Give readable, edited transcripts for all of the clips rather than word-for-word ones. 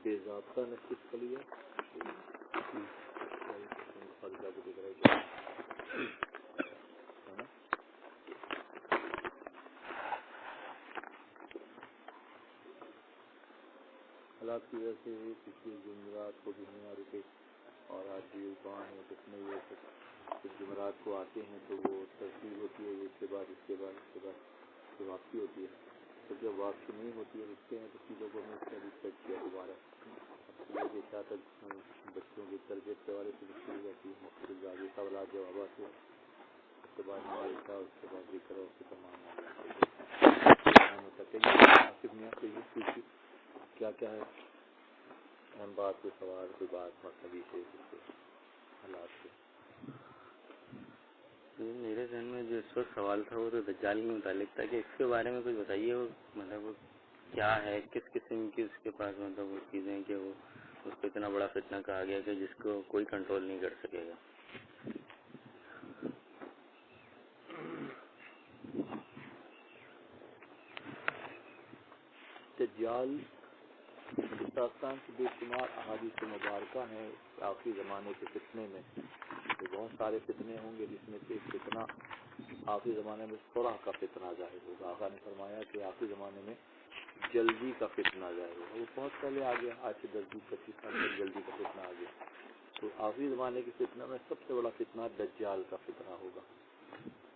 بے ضابطہ نے کس کا لیا حالات کی وجہ سے پچھلے جمعرات کو بھی نیا رکے اور آج بھی کہاں ہے کس میں یہ سب جمعرات کو آتے ہیں تو وہ ترتیب ہوتی ہے، اس کے بعد واپسی ہوتی ہے. تو جب واپسی نہیں ہوتی ہے رکتے ہیں تو چیزوں کو ہمیں اس کا ریسیٹ کیا دوبارہ. یہ دیکھا تک بچوں کی تربیت کے حوالے سے شروع ہو جاتی ہے، مختلف آگے سوالات جوابات سے، اس کے بعد معاشرہ، اس کے بعد ذکر اور اس کے تمام آصف میاں سے یہ پوچھی کیا کیا ہے اہم بات، کوئی سوال، کوئی بات مطلبی سے حالات سے. میرے ذہن میں جو اس وقت سوال تھا وہ تو دجال کے متعلق تھا کہ اس کے بارے میں کچھ بتائیے، وہ مطلب وہ کیا ہے، کس قسم کی اس کے پاس مطلب وہ چیزیں کہ وہ اس کو اتنا بڑا فتنہ کہا گیا کہ جس کو کوئی کنٹرول نہیں کر سکے گا. دجال ہندوستان کی بے شمار احادیث مبارکہ ہیں آخری زمانے کے فتنے میں. تو بہت سارے فتنے ہوں گے جس میں سے ایک فتنہ آخری زمانے میں صلح کا فتنہ ظاہر ہوگا. آقا نے فرمایا کہ آخری زمانے میں جلدی کا فتنہ ظاہر ہوگا. وہ بہت پہلے آ گیا، آج سے 10-25 سال تک جلدی کا فتنہ آ گیا. تو آخری زمانے کے فتنہ میں سب سے بڑا فتنہ دجال کا فتنہ ہوگا.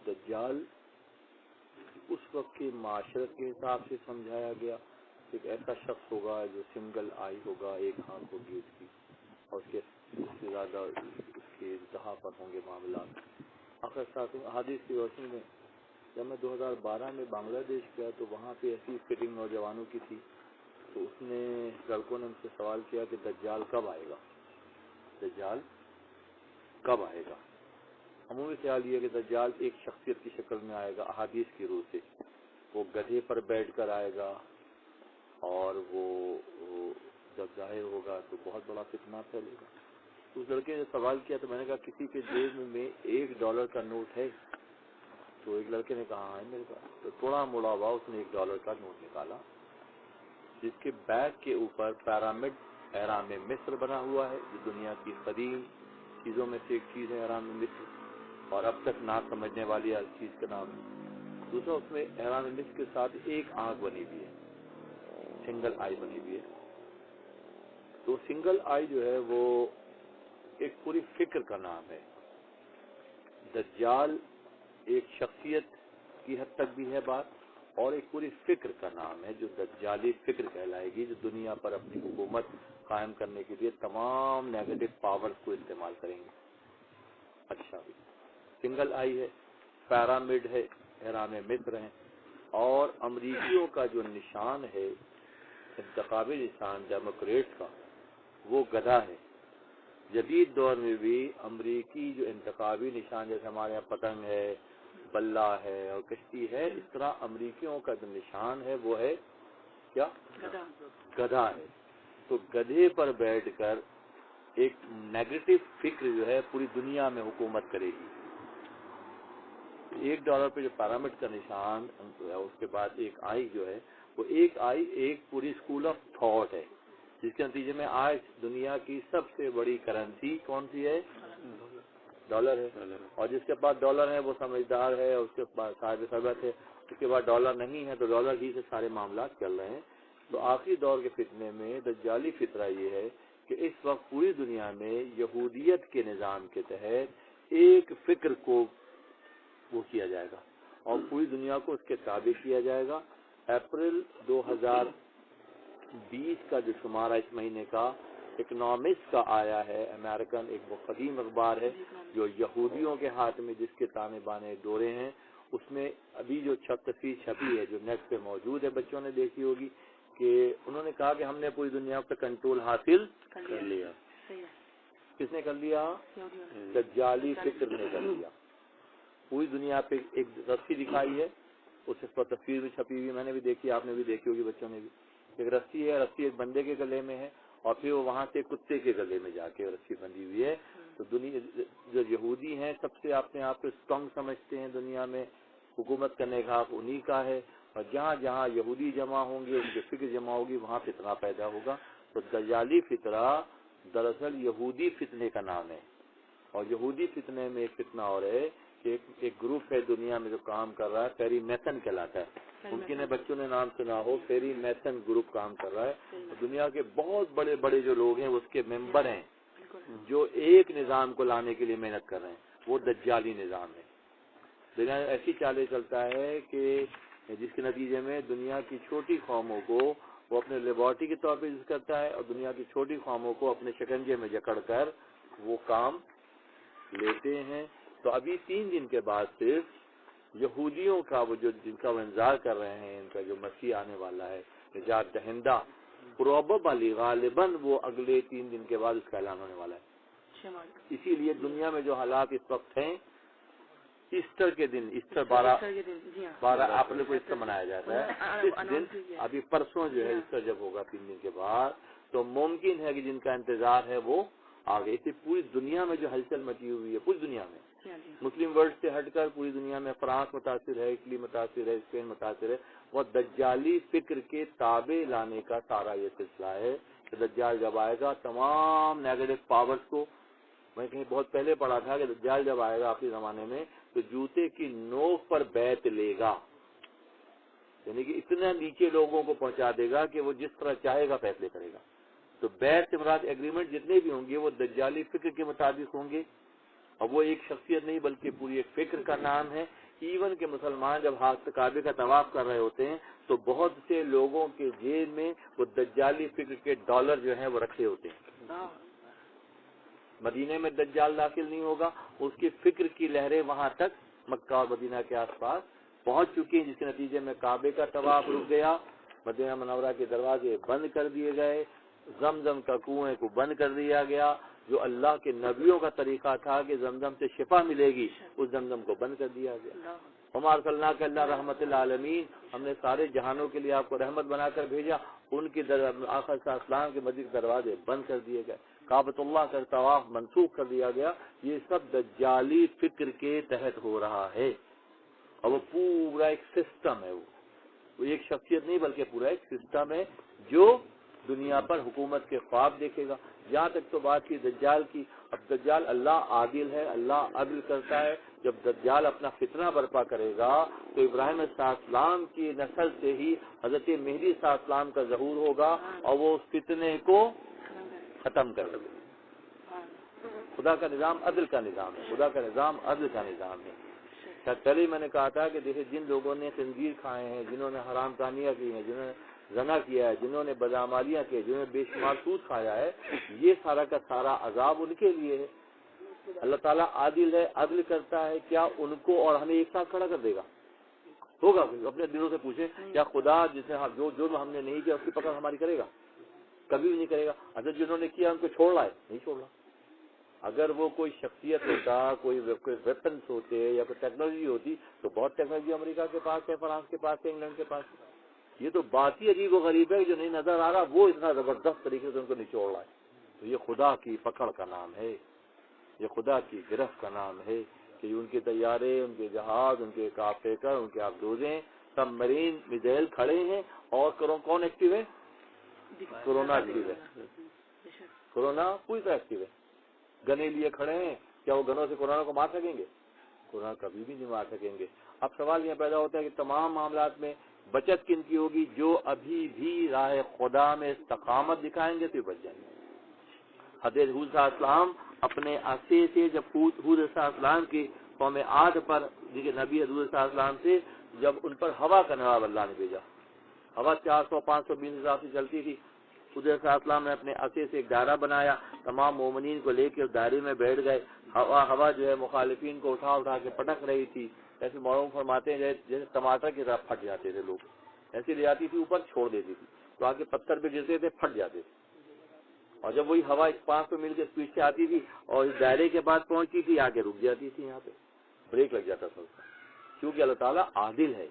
دجال اس وقت کے معاشرت کے حساب سے سمجھایا گیا ایک ایسا شخص ہوگا جو سنگل آئی ہوگا، ایک آنکھ ہوگی اس کی، اور اس سے زیادہ اس کے انتہا پر ہوں گے معاملات. آخر ساتھ احادیث کی روشنی میں جب میں 2012 میں بنگلہ دیش گیا تو وہاں پہ ایسی فٹنگ نوجوانوں کی تھی. تو اس نے لڑکوں نے مجھ سے سوال کیا کہ دجال کب آئے گا، دجال کب آئے گا. عمومی خیال یہ کہ دجال ایک شخصیت کی شکل میں آئے گا احادیث کی روح سے. وہ گدھے پر بیٹھ کر آئے گا اور وہ جب ظاہر ہوگا تو بہت بڑا فتنہ پھیلے گا. اس لڑکے نے سوال کیا تو میں نے کہا کسی کے جیب میں $1 کا نوٹ ہے؟ تو ایک لڑکے نے کہا ہے میرے پاس. تو تھوڑا موڑا ہوا اس نے $1 کا نوٹ نکالا جس کے بیک کے اوپر پیرامڈ احرام مصر بنا ہوا ہے، جو دنیا کی قدیم چیزوں میں سے ایک چیز ہے احرام مصر، اور اب تک نہ سمجھنے والی ہر چیز کا نام ہے. دوسرا اس میں احرام مصر کے ساتھ ایک آنکھ بنی ہوئی ہے، سنگل آئی بنی ہوئی ہے. تو سنگل آئی جو ہے وہ ایک پوری فکر کا نام ہے. دجال ایک شخصیت کی حد تک بھی ہے بات، اور ایک پوری فکر کا نام ہے جو دجالی فکر کہلائے گی، جو دنیا پر اپنی حکومت قائم کرنے کے لیے تمام نیگیٹو پاورز کو استعمال کریں گے. اچھا، سنگل آئی ہے، پیرامڈ ہے، احرام مصر ہیں، اور امریکیوں کا جو نشان ہے انتخابی نشان ڈیموکریٹس کا، وہ گدھا ہے. جدید دور میں بھی امریکی جو انتخابی نشان، جیسے ہمارے یہاں پتنگ ہے، بلہ ہے اور کشتی ہے، اس طرح امریکیوں کا جو نشان ہے وہ ہے کیا؟ گدھا ہے. تو گدھے پر بیٹھ کر ایک نیگیٹو فکر جو ہے پوری دنیا میں حکومت کرے گی. $1 پہ جو پیرامڈ کا نشان ہے، اس کے بعد ایک آئی جو ہے، وہ ایک آئی ایک پوری اسکول آف تھاٹ ہے، جس کے نتیجے میں آج دنیا کی سب سے بڑی کرنسی کون سی ہے؟ ڈالر ہے. اور جس کے پاس ڈالر ہے وہ سمجھدار ہے، اور اس کے پاس صاحب ثروت ہے. اس کے بعد ڈالر نہیں ہے تو ڈالر ہی سے سارے معاملات چل رہے ہیں. تو آخری دور کے فتنے میں دجالی فطرہ یہ ہے کہ اس وقت پوری دنیا میں یہودیت کے نظام کے تحت ایک فکر کو وہ کیا جائے گا اور پوری دنیا کو اس کے تابع کیا جائے گا. اپریل 2020 کا جو شمارہ اس مہینے کا اکنامکس کا آیا ہے، امریکن ایک قدیم اخبار ہے جو یہودیوں کے ہاتھ میں جس کے تانے بانے دورے ہیں، اس میں ابھی جو تصویر چھپی ہے جو نیٹ پہ موجود ہے، بچوں نے دیکھی ہوگی، کہ انہوں نے کہا کہ ہم نے پوری دنیا پہ کنٹرول حاصل کر لیا. کس نے کر لیا؟ دجالی فکر نے کر لیا. پوری دنیا پہ ایک رسی دکھائی ہے، اس پر تصویر بھی چھپی ہوئی، میں نے بھی دیکھی، آپ نے بھی دیکھی ہوگی، بچوں نے بھی. ایک رسی ہے، رسی ایک بندے کے گلے میں ہے اور پھر وہ وہاں سے کتے کے گلے میں جا کے رسی بندھی ہوئی ہے. تو دنیا جو یہودی ہیں سب سے اپنے آپ کو اسٹرانگ سمجھتے ہیں دنیا میں، حکومت کرنے کا حق انہی کا ہے، اور جہاں جہاں یہودی جمع ہوں گے، ان کے فکر جمع ہوگی، وہاں فتنہ پیدا ہوگا. تو دجالی فطرہ دراصل یہودی فتنے کا نام ہے، اور یہودی فتنے میں ایک فتنہ اور ہے کہ ایک گروپ ہے دنیا میں جو کام کر رہا ہے، فیری میتھن کہلاتا ہے، ممکن ہے بچوں نے نام سنا ہو، فیری میتھن گروپ کام کر رہا ہے، دنیا کے بہت بڑے بڑے جو لوگ ہیں اس کے ممبر ہیں جو ایک نظام کو لانے کے لیے محنت کر رہے ہیں، وہ دجالی نظام ہے۔ لیکن ایسی چالیں چلتا ہے کہ جس کے نتیجے میں دنیا کی چھوٹی قوموں کو وہ اپنے لیبارٹری کے طور پہ یوز کرتا ہے، اور دنیا کی چھوٹی قوموں کو اپنے شکنجے میں جکڑ کر وہ کام لیتے ہیں۔ تو ابھی 3 دن کے بعد صرف یہودیوں کا وہ جو جن کا وہ انتظار کر رہے ہیں، ان کا جو مسیح آنے والا ہے نجات دہندہ، پروبیبلی غالباً وہ اگلے 3 دن کے بعد اس کا اعلان ہونے والا ہے۔ اسی لیے دنیا میں جو حالات اس وقت ہیں، ایسٹر کے دن، ایسٹر 12 اپریل کو ایسٹر منایا جاتا ہے، اس دن ابھی پرسوں جو ہے ایسٹر جب ہوگا 3 دن کے بعد، تو ممکن ہے کہ جن کا انتظار ہے وہ آگے۔ اس سے پوری دنیا میں جو ہلچل مچی ہوئی ہے، پوری دنیا میں مسلم ورلڈ سے ہٹ کر پوری دنیا میں فرانس متاثر ہے، اٹلی متاثر ہے، اسپین متاثر ہے، وہ دجالی فکر کے تابع لانے کا سارا یہ سلسلہ ہے کہ دجال جب آئے گا تمام نیگیٹو پاورز کو، میں کہیں بہت پہلے پڑھا تھا کہ دجال جب آئے گا آخری زمانے میں تو جوتے کی نوک پر بیعت لے گا، یعنی کہ اتنا نیچے لوگوں کو پہنچا دے گا کہ وہ جس طرح چاہے گا فیصلے کرے گا۔ تو بیعت سے مراد ایگریمنٹ جتنے بھی ہوں گے وہ دجالی فکر کے مطابق ہوں گے، اور وہ ایک شخصیت نہیں بلکہ پوری ایک فکر کا نام ہے۔ ایون کہ مسلمان جب ہاتھ کعبے کا طواف کر رہے ہوتے ہیں تو بہت سے لوگوں کے جیب میں وہ دجالی فکر کے ڈالر جو ہیں وہ رکھے ہوتے ہیں۔ مدینے میں دجال داخل نہیں ہوگا، اس کی فکر کی لہریں وہاں تک مکہ اور مدینہ کے آس پاس پہنچ چکی ہیں، جس کے نتیجے میں کعبے کا طواف رک گیا، مدینہ منورہ کے دروازے بند کر دیے گئے، زمزم کا کنویں کو بند کر دیا گیا، جو اللہ کے نبیوں کا طریقہ تھا کہ زمزم سے شفا ملے گی، اس زمزم کو بند کر دیا گیا۔ ہمارا صلی اللہ کے اللہ رحمت العالمین، ہم نے سارے جہانوں کے لیے آپ کو رحمت بنا کر بھیجا، ان کی آخر صلی اسلام کے مسجد کے دروازے بند کر دیے گئے، کعبۃ اللہ کا طواف منسوخ کر دیا گیا۔ یہ سب دجالی فکر کے تحت ہو رہا ہے، اور وہ پورا ایک سسٹم ہے، وہ ایک شخصیت نہیں بلکہ پورا ایک سسٹم ہے جو دنیا پر حکومت کے خواب دیکھے گا۔ جہاں تک تو بات کی دجال کی، اب دجال اللہ عادل ہے، اللہ عدل کرتا ہے۔ جب دجال اپنا فتنہ برپا کرے گا تو ابراہیم علیہ السلام کی نسل سے ہی حضرت مہدی علیہ السلام کا ظہور ہوگا، اور وہ اس فتنے کو ختم کر دے گا۔ خدا کا نظام عدل کا نظام ہے، خدا کا نظام عدل کا نظام ہے۔ پہلے ہی میں نے کہا تھا کہ دیکھیں جن لوگوں نے خنزیر کھائے ہیں، جنہوں نے حرام کانیاں کی ہیں، جنہوں نے زنا کیا ہے، جنہوں نے بدعمالیاں کی، جنہوں نے بے شمار سود کھایا ہے، یہ سارا کا سارا عذاب ان کے لیے ہے۔ اللہ تعالیٰ عادل ہے، عدل کرتا ہے، کیا ان کو اور ہمیں ایک ساتھ کھڑا کر دے گا؟ ہوگا؟ اپنے دلوں سے پوچھیں، کیا خدا جسے جو جرم ہم نے نہیں کیا اس کی پکڑ ہماری کرے گا؟ کبھی بھی نہیں کرے گا۔ اگر جنہوں نے کیا ان کو چھوڑ لائے، نہیں چھوڑ رہا۔ اگر وہ کوئی شخصیت ہوتا، کوئی ویپنس ہوتے یا کوئی ٹیکنالوجی ہوتی تو بہت ٹیکنالوجی امریکہ کے پاس ہے، فرانس کے پاس ہے، انگلینڈ کے پاس ہے۔ یہ تو بات ہی عجیب و غریب ہے، جو نہیں نظر آ رہا وہ اتنا زبردست طریقے سے ان کو نچوڑ رہا ہے۔ تو یہ خدا کی پکڑ کا نام ہے، یہ خدا کی گرفت کا نام ہے کہ ان کے طیارے، ان کے جہاز، ان کے کافیکر، ان کے آبدوزیں، سب مرین میزائل کھڑے ہیں، اور کون ایکٹیو ہے؟ کورونا ایکٹیو ہے، کورونا پوری طرح ایکٹیو ہے۔ گنے لیے کھڑے ہیں، کیا وہ گنوں سے کورونا کو مار سکیں گے؟ کورونا کبھی بھی نہیں مار سکیں گے۔ اب سوال یہ پیدا ہوتا ہے کہ تمام معاملات میں بچت کن کی ہوگی؟ جو ابھی بھی راہ خدا میں استقامت دکھائیں گے تو بچ جائیں گے۔ حضرت حود صلی اللہ علیہ وسلم اپنے عصے سے جب حود صلی اللہ علیہ وسلم کی قوم عاد پر، نبی حضور صلی اللہ علیہ وسلم سے جب ان پر ہوا کا نواب اللہ نے بھیجا، ہوا 400-500 میل حساب سے چلتی تھی، حضور صلی اللہ علیہ وسلم نے اپنے عصے سے ایک دائرہ بنایا، تمام مومنین کو لے کے اس دائرے میں بیٹھ گئے۔ ہوا جو ہے مخالفین کو اٹھا اٹھا کے پٹک رہی تھی، ایسے معلوم فرماتے ہیں جیسے ٹماٹر کی طرح پھٹ جاتے تھے لوگ، ایسے لے آتی تھی اوپر چھوڑ دیتی تھی تو آگے پتھر پہ گرتے تھے، پھٹ جاتے تھے۔ اور جب وہی ہوا 500 میل کے اسپیڈ سے آتی تھی اور اس دائرے کے بعد پہنچتی تھی، آگے رک جاتی تھی، یہاں پہ بریک لگ جاتا تھا اس کا، کیونکہ اللہ تعالیٰ عادل ہے۔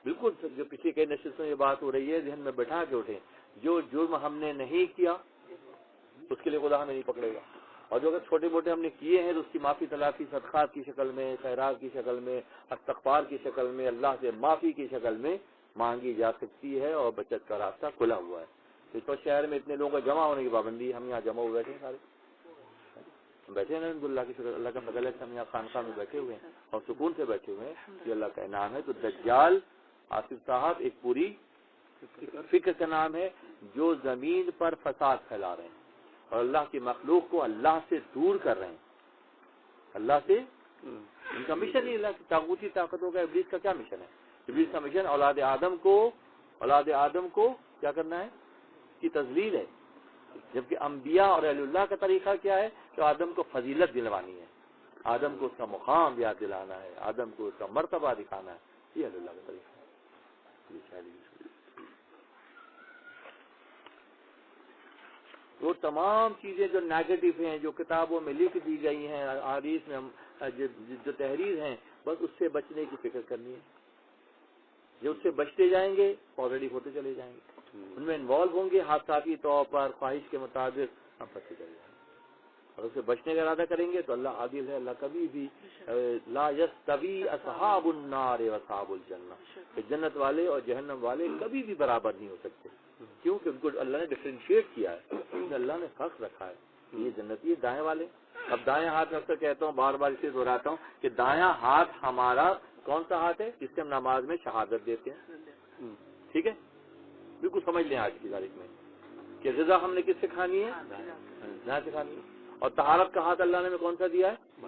بالکل جو پچھلی کئی نشستوں میں یہ بات ہو رہی ہے، ذہن میں بٹھا کے اٹھیں، جو جرم ہم نے نہیں کیا اس کے لیے خدا ہمیں نہیں پکڑے گا، اور جو اگر چھوٹے موٹے ہم نے کیے ہیں تو اس کی معافی تلافی صدقات کی شکل میں، خیرات کی شکل میں، استغفار کی شکل میں، اللہ سے معافی کی شکل میں مانگی جا سکتی ہے، اور بچت کا راستہ کھلا ہوا ہے۔ اس وقت شہر میں اتنے لوگوں کا جمع ہونے کی پابندی ہے, ہم یہاں جمع ہوئے بیٹھے ہیں سارے, بیٹھے ہیں الحمدللہ کی شکر, اللہ کا فضل ہے کہ ہم یہاں خانقاہ میں بیٹھے ہوئے ہیں اور سکون سے بیٹھے ہوئے ہیں, یہ اللہ کا انعام ہے. تو دجال آصف صاحب ایک پوری فکر کا نام ہے جو زمین پر فساد پھیلا رہے ہیں اور اللہ کی مخلوق کو اللہ سے دور کر رہے ہیں. اللہ سے ان کا مشن ہی اللہ کی طاغوتی طاقتوں کا, ابلیس کا کیا مشن ہے؟ ابلیس کا مشن اولاد آدم کو کیا کرنا ہے, کی تذلیل ہے. جبکہ انبیاء اور اہل اللہ کا طریقہ کیا ہے کہ آدم کو فضیلت دلوانی ہے, آدم کو اس کا مقام یاد دلانا ہے, آدم کو اس کا مرتبہ دکھانا ہے. یہ اہل اللہ کا طریقہ ہے. وہ تمام چیزیں جو نیگیٹو ہیں, جو کتابوں میں لکھ دی گئی ہیں, احادیث میں جو تحریر ہیں, بس اس سے بچنے کی فکر کرنی ہے. جو اس سے بچتے جائیں گے پازیٹو ہوتے چلے جائیں گے, ان میں انوالو ہوں گے حادثاتی طور پر خواہش کے مطابق, ہم بچتے چلے جائیں گے. اور اس سے بچنے کا ارادہ کریں گے تو اللہ عادل ہے, اللہ کبھی بھی لا یستوی اصحاب النار واصحاب الجنہ, کہ جنت والے اور جہنم والے کبھی بھی برابر نہیں ہو سکتے, کیونکہ ان کو اللہ نے ڈفرینشیٹ کیا ہے, اللہ نے فرق رکھا ہے. یہ جنتی دائیں والے. اب دائیں ہاتھ میں اکثر کہتا ہوں, بار بار اسے دہراتا ہوں کہ دایاں ہاتھ ہمارا کون سا ہاتھ ہے جس سے ہم نماز میں شہادت دیتے ہیں. ٹھیک ہے, بالکل سمجھ لیں آج کی تاریخ میں کہ غذا ہم نے کس سے کھانی ہے, دائیں سے کھانی ہے. اور طہارت کا ہاتھ اللہ نے ہمیں کون سا دیا ہے,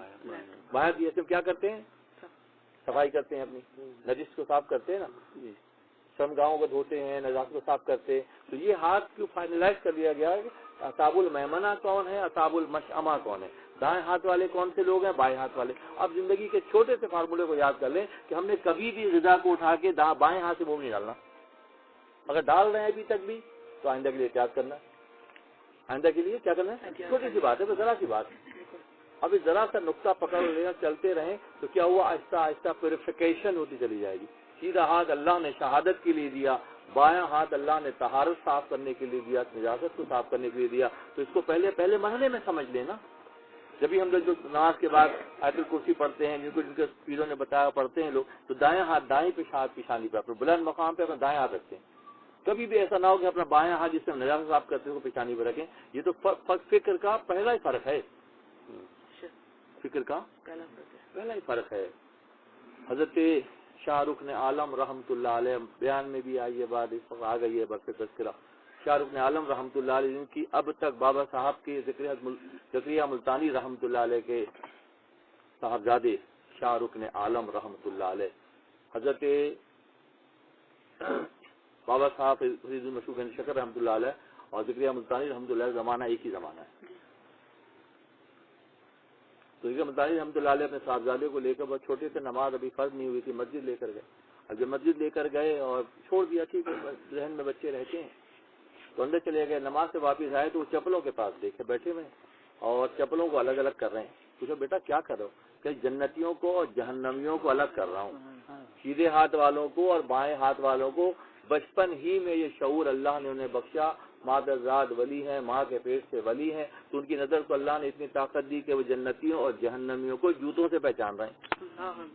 باہر دیا. ہم کیا کرتے ہیں, صفائی کرتے ہیں, اپنی نجس کو صاف کرتے ہیں نا, شرمگاہوں کو دھوتے ہیں, نجاست کو صاف کرتے ہیں. تو یہ ہاتھ کیوں فائنلائز کر دیا گیا ہے کہ اصحاب المیمنہ کون ہے, اصحاب المشأمہ کون ہے. دائیں ہاتھ والے کون سے لوگ ہیں, بائیں ہاتھ والے. اب زندگی کے چھوٹے سے فارمولے کو یاد کر لیں کہ ہم نے کبھی بھی غذا کو اٹھا کے بائیں ہاتھ سے منہ نہیں ڈالنا. اگر ڈال رہے ہیں ابھی تک بھی تو آئندہ کے لیے احتیاط کرنا ہے. آئندہ کے لیے کیا کرنا ہے, چھوٹی سی بات ہے, تو ذرا سی بات ہے. ابھی ذرا سا نقطہ پکڑ لینا, چلتے رہیں تو کیا ہوا, آہستہ آہستہ پیوریفیکیشن ہوتی چلی جائے گی. سیدھا ہاتھ اللہ نے شہادت کے لیے دیا, بایاں ہاتھ اللہ نے طہارت صاف کرنے کے لیے دیا, نجاست کو صاف کرنے کے لیے دیا. تو اس کو پہلے مرحلے میں سمجھ لینا. جبھی ہم لوگ جو نماز کے بعد آیت الکرسی پڑھتے ہیں, جن کو پیروں نے بتایا پڑھتے ہیں لوگ, تو دائیں ہاتھ دائیں پیشانی پہ, اپنے بلند مقام پہ اپنا دائیں ہاتھ رکھتے ہیں. کبھی بھی ایسا نہ ہو کہ اپنا بایاں ہاتھ جس سے ہم نجاست صاف کرتے ہیں وہ پیشانی پہ رکھیں. یہ تو فکر کا پہلا ہی فرق ہے, فکر کا پہلا ہی فرق ہے. حضرت شاہ رخ نے عالم رحمت اللہ علیہ بیان میں بھی آئی ہے بات, اس وقت آ گئی ہے برس تذکرہ. شاہ رخ نے عالم رحمت اللہ علیہ جن کی اب تک بابا صاحب کے ذکریہ ملتانی رحمت اللہ علیہ کے صاحبزادے شاہ رخ نے عالم رحمت اللہ علیہ, حضرت بابا صاحب فرید المشہور شکر رحمۃ اللہ علیہ اور ذکریہ ملتانی رحمۃ اللہ علیہ زمانہ ایک ہی زمانہ ہے. تو ذکریہ ملتانی رحمۃ اللہ علیہ اپنے صاحبزادے کو لے کر بہت چھوٹے سے, نماز ابھی فرض نہیں ہوئی تھی, مسجد لے کر گئے. اب جب مسجد لے کر گئے اور چھوڑ دیا, ٹھیک ہے ذہن میں بچے رہتے ہیں, تو اندر چلے گئے. نماز سے واپس آئے تو وہ چپلوں کے پاس دیکھے بیٹھے ہوئے اور چپلوں کو الگ الگ کر رہے ہیں. پوچھو بیٹا کیا کر رہے ہو, کہ جنتیوں کو اور جہنمیوں کو الگ کر رہا ہوں. سیدھے ہاتھ والوں کو اور بائیں ہاتھ والوں کو بچپن ہی میں یہ شعور اللہ نے انہیں بخشا, مادرزاد ولی ہیں, ماں کے پیٹ سے ولی ہیں, تو ان کی نظر کو اللہ نے اتنی طاقت دی کہ وہ جنتیوں اور جہنمیوں کو جوتوں سے پہچان رہے ہیں.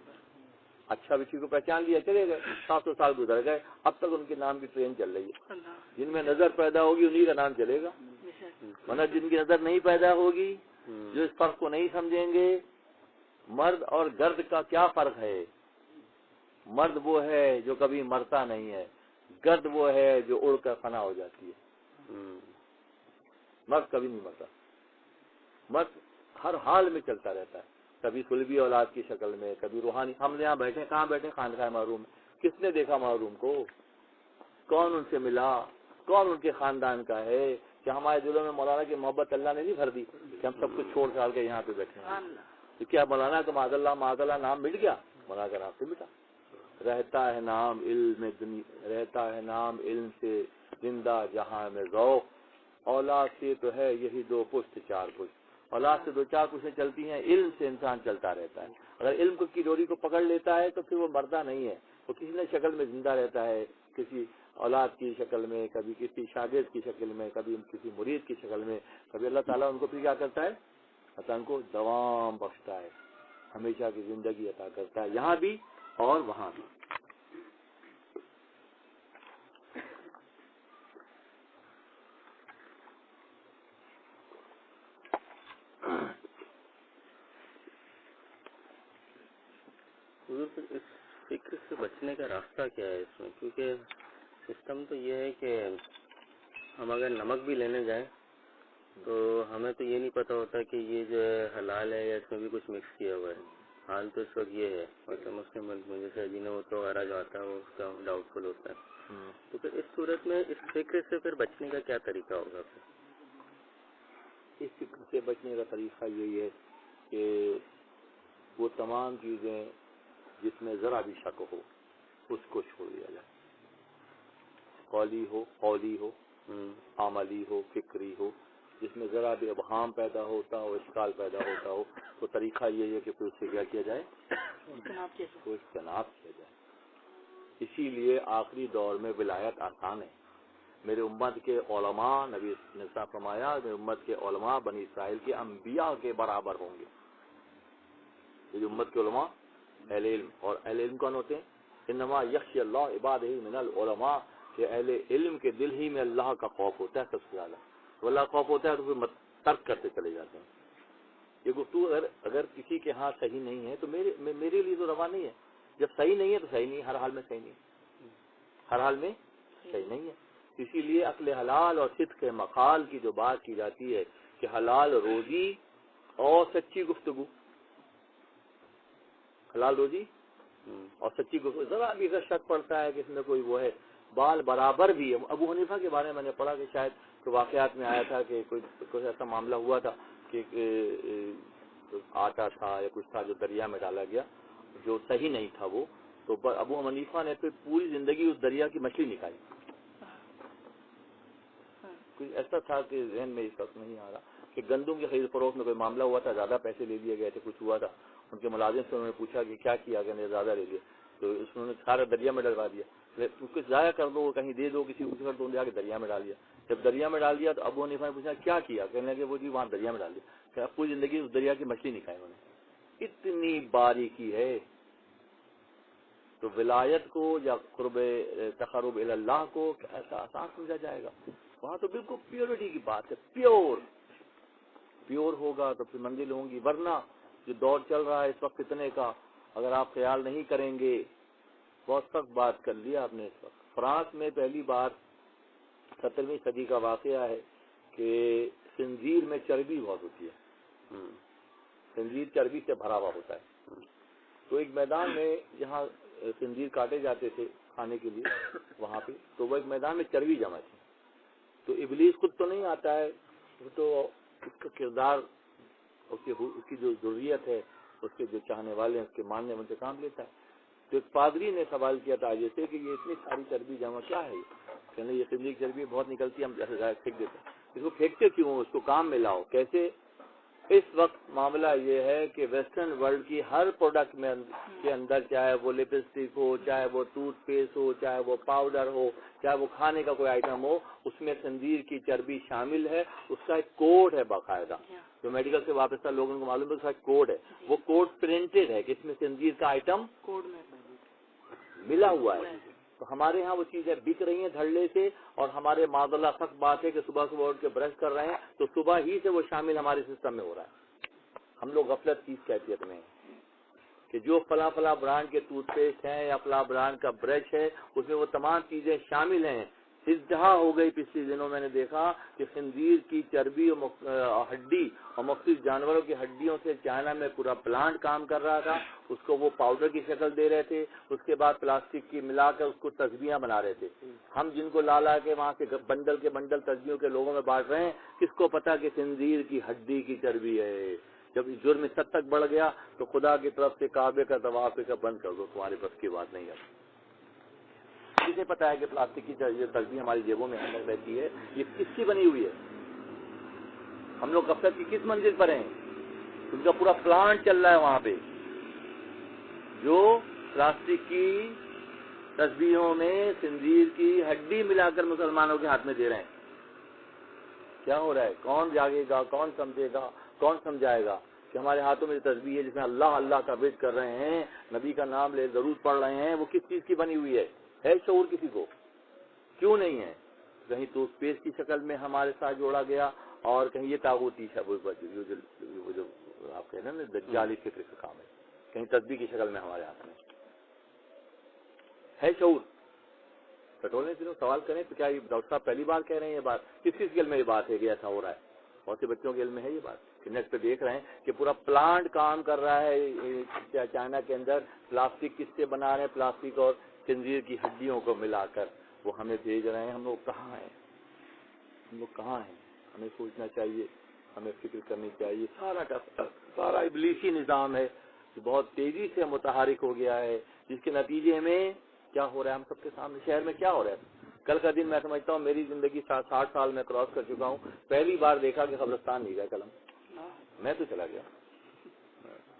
اچھا بچی کو پہچان لیا, چلے گئے. 700 سال گزر گئے, اب تک ان کے نام کی ٹرین چل رہی ہے. جن میں نظر پیدا ہوگی انہی کا نام چلے گا, ورنہ جن کی نظر نہیں پیدا ہوگی, جو اس فرق کو نہیں سمجھیں گے. مرد اور گرد کا کیا فرق ہے, مرد وہ ہے جو کبھی مرتا نہیں ہے, گرد وہ ہے جو اڑ کر فنا ہو جاتی ہے. مرد کبھی نہیں مرتا, مرد ہر حال میں چلتا رہتا ہے, کبھی سلبی اولاد کی شکل میں, کبھی روحانی. ہم یہاں بیٹھے, کہاں بیٹھے, خانقاہ محروم. کس نے دیکھا محروم کو, کون ان سے ملا, کون ان کے خاندان کا ہے, کہ ہمارے دلوں میں مولانا کی محبت اللہ نے نہیں بھر دی کہ ہم سب کچھ چھوڑ چھاڑ کے یہاں پہ بیٹھے ہیں. تو کیا مولانا کا معاذ اللہ نام مٹ گیا, مولانا کا نام سے مٹا. رہتا ہے نام علم رہتا ہے نام علم سے زندہ جہاں میں ذوق, اولاد سے تو ہے یہی 2 پشت 4 پشت. اولاد سے 2-4 پشتیں چلتی ہیں, علم سے انسان چلتا رہتا ہے. اگر علم کی ڈوری کو پکڑ لیتا ہے تو پھر وہ مرتا نہیں ہے, وہ کسی نہ شکل میں زندہ رہتا ہے, کسی اولاد کی شکل میں, کبھی کسی شاگرد کی شکل میں, کبھی کسی مرید کی شکل میں. کبھی اللہ تعالیٰ ان کو پھر کیا کرتا ہے, ان کو دوام بخشتا ہے, ہمیشہ کی زندگی عطا کرتا ہے, یہاں بھی اور وہاں بھی. اس فکر سے بچنے کا راستہ کیا ہے اس میں؟ کیونکہ سسٹم تو یہ ہے کہ ہم اگر نمک بھی لینے جائیں تو ہمیں تو یہ نہیں پتہ ہوتا کہ یہ جو ہے حلال ہے یا اس میں بھی کچھ مکس کیا ہوا ہے. حال تو اس وقت یہ ہے، مطلب مسلم ملک میں جیسے اجینوموٹو وغیرہ جو آتا ہے وہ اس کا ڈاؤٹ فل ہوتا ہے. تو پھر اس صورت میں اس فکر سے پھر بچنے کا کیا طریقہ ہوگا پھر؟ اس فکر سے بچنے کا طریقہ یہی ہے کہ وہ تمام چیزیں جس میں ذرا بھی شک ہو اس کو چھوڑ دیا جائے، قولی ہو عملی ہو فکری ہو، جس میں ذرا بھی ابہام پیدا ہوتا ہو اشکال پیدا ہوتا ہو تو طریقہ یہی ہے کہ پھر اس سے کیا کیا جائے، تو اجتناب کیا جائے. اسی لیے آخری دور میں ولایت آسان ہے. میرے امت کے علماء، نبی نے فرمایا میرے امت کے علماء بنی اسرائیل کے انبیاء کے برابر ہوں گے. یہ جو امت کے علماء اہل علم، اور اہل علم کون ہوتے ہیں؟ انما یخشی اللہ عبادہ من العلماء، کہ اہل علم کے دل ہی میں اللہ کا خوف ہوتا ہے سب سے زیادہ. تو اللہ کا خوف ہوتا ہے تو پھر ترک کرتے چلے جاتے ہیں. یہ گفتگو اگر کسی کے ہاں صحیح نہیں ہے تو میرے لیے تو روا نہیں ہے. جب صحیح نہیں ہے تو صحیح نہیں، ہر حال میں صحیح نہیں، ہر حال میں صحیح نہیں ہے. اسی لیے عقل حلال اور صدق مقال کی جو بات کی جاتی ہے کہ حلال روزی اور سچی گفتگو، حلال روزی اور سچی گفتگو، ذرا بھی اگر شک پڑتا ہے کہ اس میں کوئی وہ ہے بال برابر بھی ہے. ابو حنیفہ کے بارے میں نے پڑھا کہ شاید کہ واقعات میں آیا تھا کہ کوئی ایسا معاملہ ہوا تھا کہ آٹا تھا یا کچھ تھا جو دریا میں ڈالا گیا جو صحیح نہیں تھا وہ، تو ابو حنیفہ نے پھر پوری زندگی اس دریا کی مچھلی نکالی. کوئی ایسا تھا کہ ذہن میں اس وقت نہیں آ رہا کہ گندم کے خرید فروخت میں کوئی معاملہ ہوا تھا، زیادہ پیسے لے لیے گئے تھے، کچھ ہوا تھا. ان کے ملازم سے انہوں نے پوچھا کہ کیا کیا کہ نے زیادہ لے لیا، تو انہوں نے سارا دریا میں ڈلوا دیا. کچھ ضائع کر دو، کہیں دے دو کسی کو کر دو، جا کے دریا میں ڈال دیا. جب دریا میں ڈال دیا تو ابو حنیفہ نے پوچھا کیا کیا، کہنے لگے وہ جی وہاں دریا میں ڈال دیا. کہ پوری زندگی اس دریا کی مچھلی نہیں کھائی انہوں نے. اتنی باریکی ہے. تو ولایت کو یا قرب تقرب اللہ کو ایسا آسان سمجھا جائے گا؟ وہاں تو بالکل پیورٹی کی بات ہے. پیور ہوگا تو پھر منزل ہوں گی. ورنہ جو دور چل رہا ہے اس وقت فتنے کا، اگر آپ خیال نہیں کریں گے، بہت سخت بات کر لیا آپ نے. اس وقت فرانس میں پہلی بار 17ویں صدی کا واقعہ ہے کہ خنزیر میں چربی بہت ہوتی ہے، خنزیر چربی سے بھرا ہوا ہوتا ہے. تو ایک میدان میں جہاں خنزیر کاٹے جاتے تھے کھانے کے لیے وہاں پہ، تو وہ ایک میدان میں چربی جمع تھی. تو ابلیس خود تو نہیں آتا ہے، وہ تو اس کا کردار، اس کی جو ضروریت ہے، اس کے جو چاہنے والے ہیں اس کے ماننے میں کام لیتا ہے. تو ایک پادری نے سوال کیا تھا جیسے کہ یہ اتنی ساری چربی جمع کیا ہے؟ کہنے یہ خنزیر کی چربی بہت نکلتی ہے، ہم جیسے پھینک دیتے ہیں. اس کو پھینکتے کیوں؟ اس کو کام میں لاؤ. کیسے؟ اس وقت معاملہ یہ ہے کہ ویسٹرن ورلڈ کی ہر پروڈکٹ میں کے اندر، چاہے وہ لپسٹک ہو، چاہے وہ ٹوتھ پیسٹ ہو، چاہے وہ پاؤڈر ہو، چاہے وہ کھانے کا کوئی آئٹم ہو، اس میں خنزیر کی چربی شامل ہے. اس کا ایک کوڈ ہے باقاعدہ، جو میڈیکل سے وابستہ لوگوں کو معلوم ہے اس کا ایک کوڈ ہے. وہ کوڈ پرنٹڈ ہے کہ اس میں خنزیر کا آئٹم ملا ہوا ہے. تو ہمارے ہاں وہ چیزیں بک رہی ہیں دھڑلے سے، اور ہمارے معذلہ سخت بات ہے کہ صبح اٹھ کے برش کر رہے ہیں تو صبح ہی سے وہ شامل ہمارے سسٹم میں ہو رہا ہے. ہم لوگ غفلت کی کیفیت میں کہ جو فلاں برانڈ کے ٹوتھ پیسٹ ہیں یا فلاں برانڈ کا برش ہے اس میں وہ تمام چیزیں شامل ہیں. ازدہا ہو گئی پچھلے دنوں میں نے دیکھا کہ خنزیر کی چربی اور ہڈی اور مختلف جانوروں کی ہڈیوں سے چائنا میں پورا پلانٹ کام کر رہا تھا. اس کو وہ پاؤڈر کی شکل دے رہے تھے، اس کے بعد پلاسٹک کی ملا کر اس کو تسبیاں بنا رہے تھے. ہم جن کو لا کے وہاں سے بنڈل کے بنڈل تسبیوں کے لوگوں میں بانٹ رہے ہیں، کس کو پتا کہ خنزیر کی ہڈی کی چربی ہے. جب جرم اس حد تک بڑھ گیا تو خدا کی طرف سے کعبے کا طواف بند کر دو، تمہارے بس کی بات نہیں ہے. کسے پتا ہے کہ پلاسٹک کی تسبیح ہماری جیبوں میں اندر رہتی ہے، یہ کس کی بنی ہوئی ہے؟ ہم لوگ غفلت کی کس منزل پر ہیں؟ ان کا پورا پلانٹ چل رہا ہے وہاں پہ، جو پلاسٹک کی تسبیحوں میں خنزیر کی ہڈی ملا کر مسلمانوں کے ہاتھ میں دے رہے ہیں. کیا ہو رہا ہے؟ کون جاگے گا؟ کون سمجھے گا؟ کون سمجھائے گا کہ ہمارے ہاتھوں میں تسبیح ہے جس میں اللہ اللہ کا ذکر کر رہے ہیں، نبی کا نام لے درود پڑھ رہے ہیں، وہ کس چیز کی بنی ہوئی ہے شعور کسی کو؟ کیوں نہیں ہے؟ کہیں ٹوتھ پیسٹ کی شکل میں ہمارے ساتھ جوڑا گیا، اور کہیں یہ تاغوتی وہ جو آپ کہہ رہے ہیں نا دجالی فکر کا کام ہے، کہیں تسبیح کی شکل میں ہمارے ہاتھ میں. ہے شعور؟ ٹٹولنے سے لوگ سوال کریں تو کیا یہ ڈاکٹر صاحب پہلی بار کہہ رہے ہیں یہ بات؟ کس کے علم میں یہ بات ہے کہ ایسا ہو رہا ہے؟ بہت سے بچوں کے علم میں ہے یہ بات کہ نیٹ پہ دیکھ رہے ہیں کہ پورا پلانٹ کام کر رہا ہے چائنا کے اندر، پلاسٹک کس سے بنا رہے ہیں، پلاسٹک اور خنزیر کی ہڈیوں کو ملا کر وہ ہمیں بھیج رہے ہیں. ہم لوگ کہاں ہیں؟ ہم لوگ کہاں ہیں؟ ہمیں سوچنا چاہیے، ہمیں فکر کرنی چاہیے. سارا ابلیسی نظام ہے جو بہت تیزی سے متحرک ہو گیا ہے، جس کے نتیجے میں کیا ہو رہا ہے ہم سب کے سامنے. شہر میں کیا ہو رہا ہے؟ کل کا دن میں سمجھتا ہوں میری زندگی 60 سال میں کراس کر چکا ہوں، پہلی بار دیکھا کہ قبرستان نہیں گئے قلم. میں تو چلا گیا،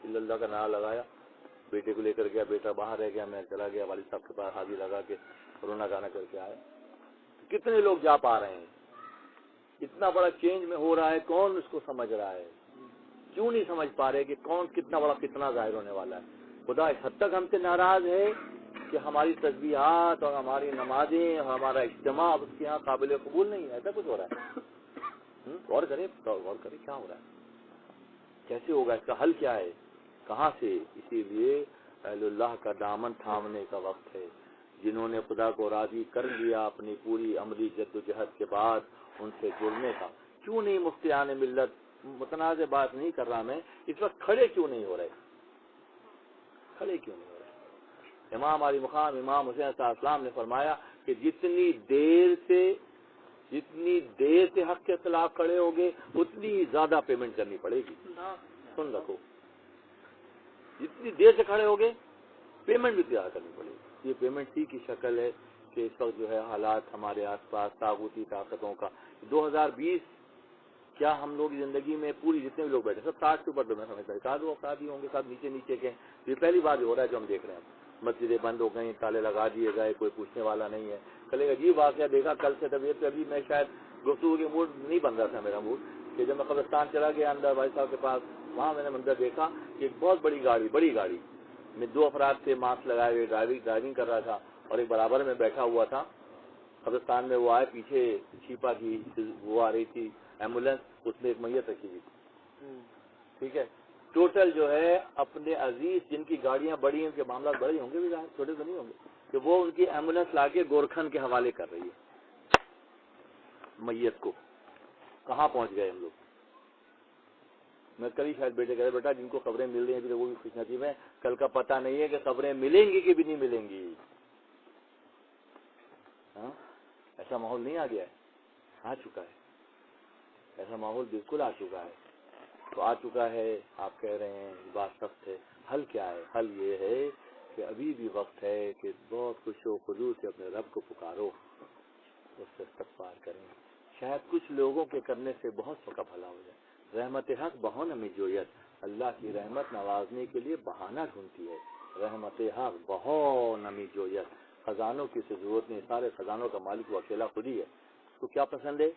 اللہ کا نعرہ لگایا، بیٹے کو لے کر گیا، بیٹا باہر رہ گیا، میں چلا گیا والد صاحب کے پاس حاضری لگا کے رونا گانا کر کے آیا. کتنے لوگ جا پا رہے ہیں؟ اتنا بڑا چینج میں ہو رہا ہے، کون اس کو سمجھ رہا ہے؟ کیوں نہیں سمجھ پا رہے کہ کون کتنا بڑا فتنہ ظاہر ہونے والا ہے؟ خدا اس حد تک ہم سے ناراض ہے کہ ہماری تسبیحات اور ہماری نمازیں اور ہمارا اجتماع اس کے یہاں قابل قبول نہیں ہے. ایسا کچھ ہو رہا ہے. غور کرے کیا ہو رہا ہے، کیسے ہوگا، اس کا حل کیا ہے، کہاں سے؟ اسی لیے اہل اللہ کا دامن تھامنے کا وقت ہے. جنہوں نے خدا کو راضی کر لیا اپنی پوری عملی جد و جہد کے بعد ان سے جڑنے کا. کیوں نہیں مفتیان ملت، متنازع بات نہیں کر رہا میں، اس وقت کھڑے کیوں نہیں ہو رہے؟ کھڑے کیوں نہیں ہو رہے؟ امام علی مقام امام حسین صلی اللہ علیہ وسلم نے فرمایا کہ جتنی دیر سے حق کے خلاف کھڑے ہوگے اتنی زیادہ پیمنٹ کرنی پڑے گی. سن رکھو، جتنی دیر سے کھڑے ہوگے پیمنٹ بھی زیادہ کرنی پڑے گی. یہ پیمنٹ ہی کی شکل ہے کہ اس وقت جو ہے حالات ہمارے آس پاس طاغوتی طاقتوں کا. 2020 کیا ہم لوگ زندگی میں پوری جتنے بھی لوگ بیٹھے سب 60 کے اوپر تو میں سمجھتا ہوں ساتھ وہ افراد ہوں گے، ساتھ نیچے کے. یہ پہلی بار جو ہو رہا ہے جو ہم دیکھ رہے ہیں، مسجدیں بند ہو گئی، تالے لگا دیے گئے، کوئی پوچھنے والا نہیں ہے. کل ایک عجیب واقعہ دیکھا کل سے طبیعت ابھی میں شاید گفتگو کے موڈ نہیں بن رہا تھا میرا موڈ، کہ جب میں قبرستان چلا گیا اندر بھائی صاحب کے پاس، وہاں میں نے منظر دیکھا کہ ایک بہت بڑی گاڑی میں 2 افراد سے ماسک لگائے ہوئے ڈرائیونگ کر رہا تھا اور ایک برابر میں بیٹھا ہوا تھا. قبرستان میں وہ آئے، پیچھے چھیپا کی وہ آ رہی تھی ایمبولینس، اس میں ایک میت رکھی ہوئی تھی. ٹھیک ہے، ٹوٹل جو ہے اپنے عزیز جن کی گاڑیاں بڑی ہیں، ان کے معاملات بڑے ہوں گے بھی، چھوٹے تو نہیں ہوں گے، کہ وہ ان کی ایمبولینس لا کے گورکھن کے حوالے کر رہی ہے میت کو. کہاں پہنچ گئے ہم لوگ؟ میں کل ہی شاید بیٹے کہہ رہے بیٹا جن کو خبریں مل رہی ہیں وہ بھی خوش نصیب ہیں، کل کا پتہ نہیں ہے کہ خبریں ملیں گی کہ بھی نہیں ملیں گی. ہاں، ایسا ماحول نہیں آ گیا ہے؟ آ چکا ہے، ایسا ماحول بالکل آ چکا ہے. تو آ چکا ہے، آپ کہہ رہے ہیں بات سخت ہے. حل کیا ہے؟ حل یہ ہے کہ ابھی بھی وقت ہے کہ بہت خوش و خضوع سے اپنے رب کو پکارو، اس سے استغفار کریں. شاید کچھ لوگوں کے کرنے سے بہت سو کا بھلا ہو جائے. رحمت حق بہانہ میں جویت، اللہ کی رحمت نوازنے کے لیے بہانہ ڈھونڈتی ہے. رحمت حق بہانہ میں جویت، خزانوں کی سے ضرورت نہیں، سارے خزانوں کا مالک وہ اکیلا خود ہی ہے. اس کو کیا پسند ہے؟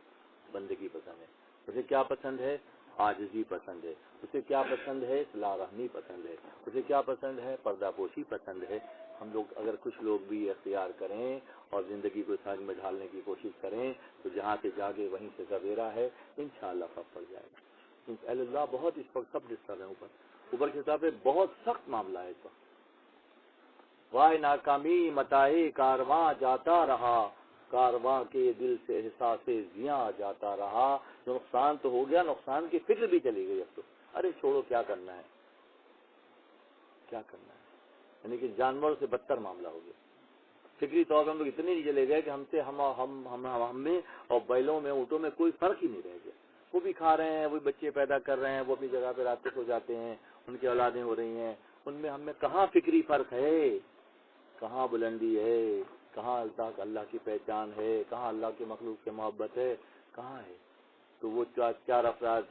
بندگی پسند ہے. اسے کیا پسند ہے؟ عاجزی پسند ہے. اسے کیا پسند ہے؟ صلہ رحمی پسند ہے. اسے کیا پسند ہے؟ پردہ پوشی پسند ہے. ہم لوگ اگر کچھ لوگ بھی اختیار کریں اور زندگی کو سمجھ میں ڈھالنے کی کوشش کریں تو جہاں سے جاگے وہیں سے سویرا ہے، انشاءاللہ فرق پڑ جائے گا. اللہ بہت اس وقت سب ڈسٹرب ہے، اوپر کے حساب سے بہت سخت معاملہ ہے اس وقت. وائے ناکامی متاع کارواں جاتا رہا، کارواں کے دل سے احساس زیاں جاتا رہا. جو نقصان تو ہو گیا، نقصان کی فکر بھی چلی گئی. اب تو ارے چھوڑو، کیا کرنا ہے، کیا کرنا ہے. یعنی کہ جانوروں سے بدتر معاملہ ہو گیا. فکری طور پر ہم لوگ اتنے نہیں چلے گئے کہ ہم سے ہم میں اور بیلوں میں اونٹوں میں کوئی فرق ہی نہیں رہ گیا. وہ بھی کھا رہے ہیں، وہ بچے پیدا کر رہے ہیں، وہ اپنی جگہ پہ رات کو سو جاتے ہیں، ان کی اولادیں ہو رہی ہیں. ان میں ہم میں کہاں فکری فرق ہے، کہاں بلندی ہے، کہاں اللہ کی پہچان ہے، کہاں اللہ کے مخلوق سے محبت ہے، کہاں ہے. تو وہ 4 افراد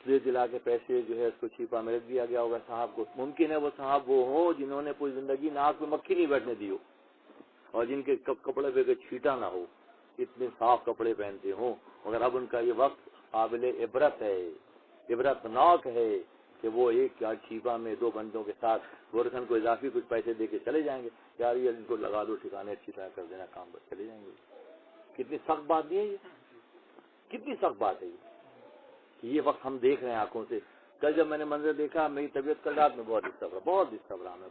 دے دلا کے پیسے جو ہے اس کو چھپا میں رکھ دیا گیا ہوگا صاحب کو. ممکن ہے وہ صاحب وہ ہوں جنہوں نے پوری زندگی ناک میں مکھی نہیں بیٹھنے دی ہو اور جن کے کپڑے پہ چھیٹا نہ ہو، اتنے صاف کپڑے پہنتے ہوں، مگر اب ان کا یہ وقت قابل عبرت ہے، عبرتناک ہے کہ وہ ایک چھیپا میں 2 بندوں کے ساتھ گورکھن کو اضافی کچھ پیسے دے کے چلے جائیں گے. یار یہ ان کو لگا دو ٹھکانے، اچھی طرح کر دینا کام پر چلے جائیں گے. کتنی سخت بات نہیں ہے یہ، کتنی سخت بات ہے یہ وقت ہم دیکھ رہے ہیں آنکھوں سے. کل جب میں نے منظر دیکھا میری طبیعت کل رات میں بہت ڈسٹرب رہا میں.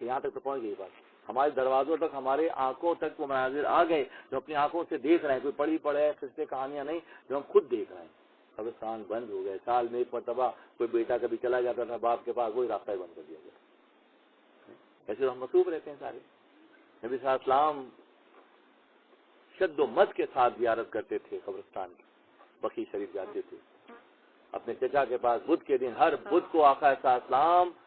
کہ یہاں تک تو پہنچ گئی بات، ہمارے دروازوں تک، ہمارے آنکھوں تک وہ مناظر آ گئے جو اپنی آنکھوں سے دیکھ رہے ہیں، کوئی پڑھی پڑھے قصے کہانیاں نہیں، جو ہم خود دیکھ رہے ہیں۔ قبرستان بند ہو گئے، سال میں ایک مرتبہ کوئی بیٹا کبھی چلا جاتا تھا باپ کے پاس، وہی راستہ بند کر دیا گیا۔ ایسے تو ہم مصروف رہتے ہیں سارے۔ نبی صلی اللہ علیہ وسلم شد و مد کے ساتھ زیارت کرتے تھے قبرستان کی، بقیع شریف جاتے تھے اپنے چچا کے پاس بدھ کے دن، ہر بدھ کو آقا صلی اللہ علیہ وسلم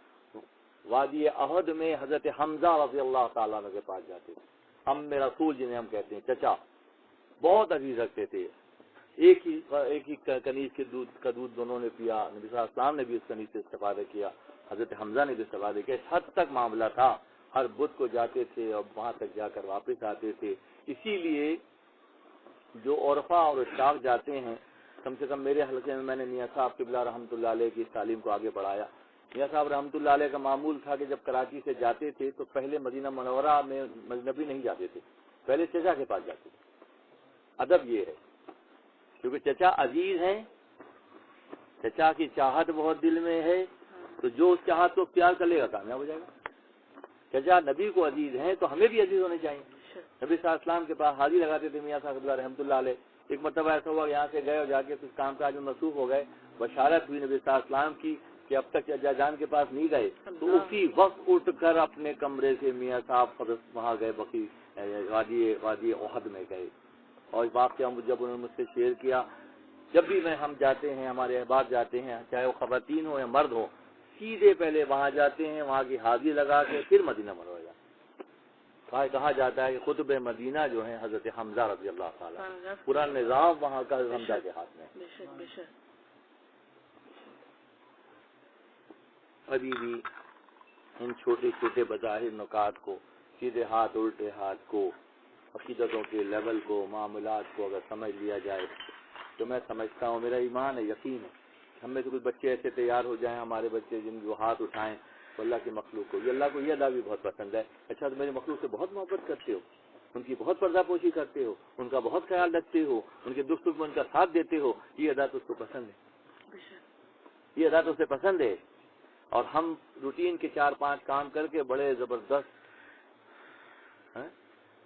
وادی احد میں حضرت حمزہ رضی اللہ تعالیٰ عنہ کے پاس جاتے تھے، ام رسول جنہیں ہم کہتے ہیں، چچا بہت عزیز رکھتے تھے۔ ایک ہی کنیز کے دودھ کا دودھ دونوں نے پیا، نبی صلی اللہ علیہ وسلم نے بھی اس کنیز سے استفادہ کیا، حضرت حمزہ نے بھی استفادہ کیا، اس حد تک معاملہ تھا، ہر بدھ کو جاتے تھے اور وہاں تک جا کر واپس آتے تھے۔ اسی لیے جو عرفہ اور اشراق جاتے ہیں، کم سے کم میرے حلقے میں نے میاں صاحب قبلہ رحمۃ اللہ علیہ کی تعلیم کو آگے بڑھایا۔ میاں صاحب رحمۃ اللہ علیہ کا معمول تھا کہ جب کراچی سے جاتے تھے تو پہلے مدینہ منورہ میں مجنبی نہیں جاتے تھے، پہلے چچا کے پاس جاتے تھے۔ ادب یہ ہے کیونکہ چچا عزیز ہیں، چچا کی چاہت بہت دل میں ہے، تو جو اس چاہت کو پیار کر لے گا کامیاب ہو جائے گا۔ چچا نبی کو عزیز ہیں تو ہمیں بھی عزیز ہونے چاہیے۔ نبی صلی اللہ علیہ وسلم کے پاس حاضری لگاتے تھے میاں صاحب رحمۃ اللہ علیہ۔ ایک مرتبہ ایسا ہوا یہاں سے گئے اور جا کے کچھ کام کاج میں مصروف ہو گئے، بشارت ہوئی نبی صلی اللہ علیہ وسلم کی کہ اب تک چچا جان کے پاس نہیں گئے، تو اسی وقت اٹھ کر اپنے کمرے سے میاں صاحب وہاں گئے، بقی وادی احد میں گئے، اور اس واقعہ جب انہوں نے مجھ سے شیئر کیا، جب بھی ہم جاتے ہیں، ہمارے احباب جاتے ہیں، چاہے وہ خواتین ہو یا مرد ہو، سیدھے پہلے وہاں جاتے ہیں، وہاں کی حاضری لگا کے پھر مدینہ منورہ جاتے ہیں۔ کہا جاتا ہے کہ قطب مدینہ جو ہیں حضرت حمزہ رضی اللہ تعالیٰ، پورا نظام وہاں کا حمزہ کے ہاتھ میں۔ ابھی بھی ان چھوٹے چھوٹے بظاہر نکات کو، سیدھے ہاتھ الٹے ہاتھ کو، عقیدتوں کے لیول کو، معاملات کو اگر سمجھ لیا جائے تو میں سمجھتا ہوں، میرا ایمان ہے، یقین ہے، ہم میں سے کچھ بچے ایسے تیار ہو جائیں، ہمارے بچے جن کو ہاتھ اٹھائیں تو اللہ کی مخلوق کو، یہ اللہ کو یہ ادا بھی بہت پسند ہے۔ اچھا تو میری مخلوق سے بہت محبت کرتے ہو، ان کی بہت پردہ پوشی کرتے ہو، ان کا بہت خیال رکھتے ہو، ان کے دکھ سکھ میں ان کا ساتھ دیتے ہو، یہ ادا تو اس کو پسند ہے، یہ ادا تو اسے پسند ہے۔ اور ہم روٹین کے 4-5 کام کر کے بڑے زبردست،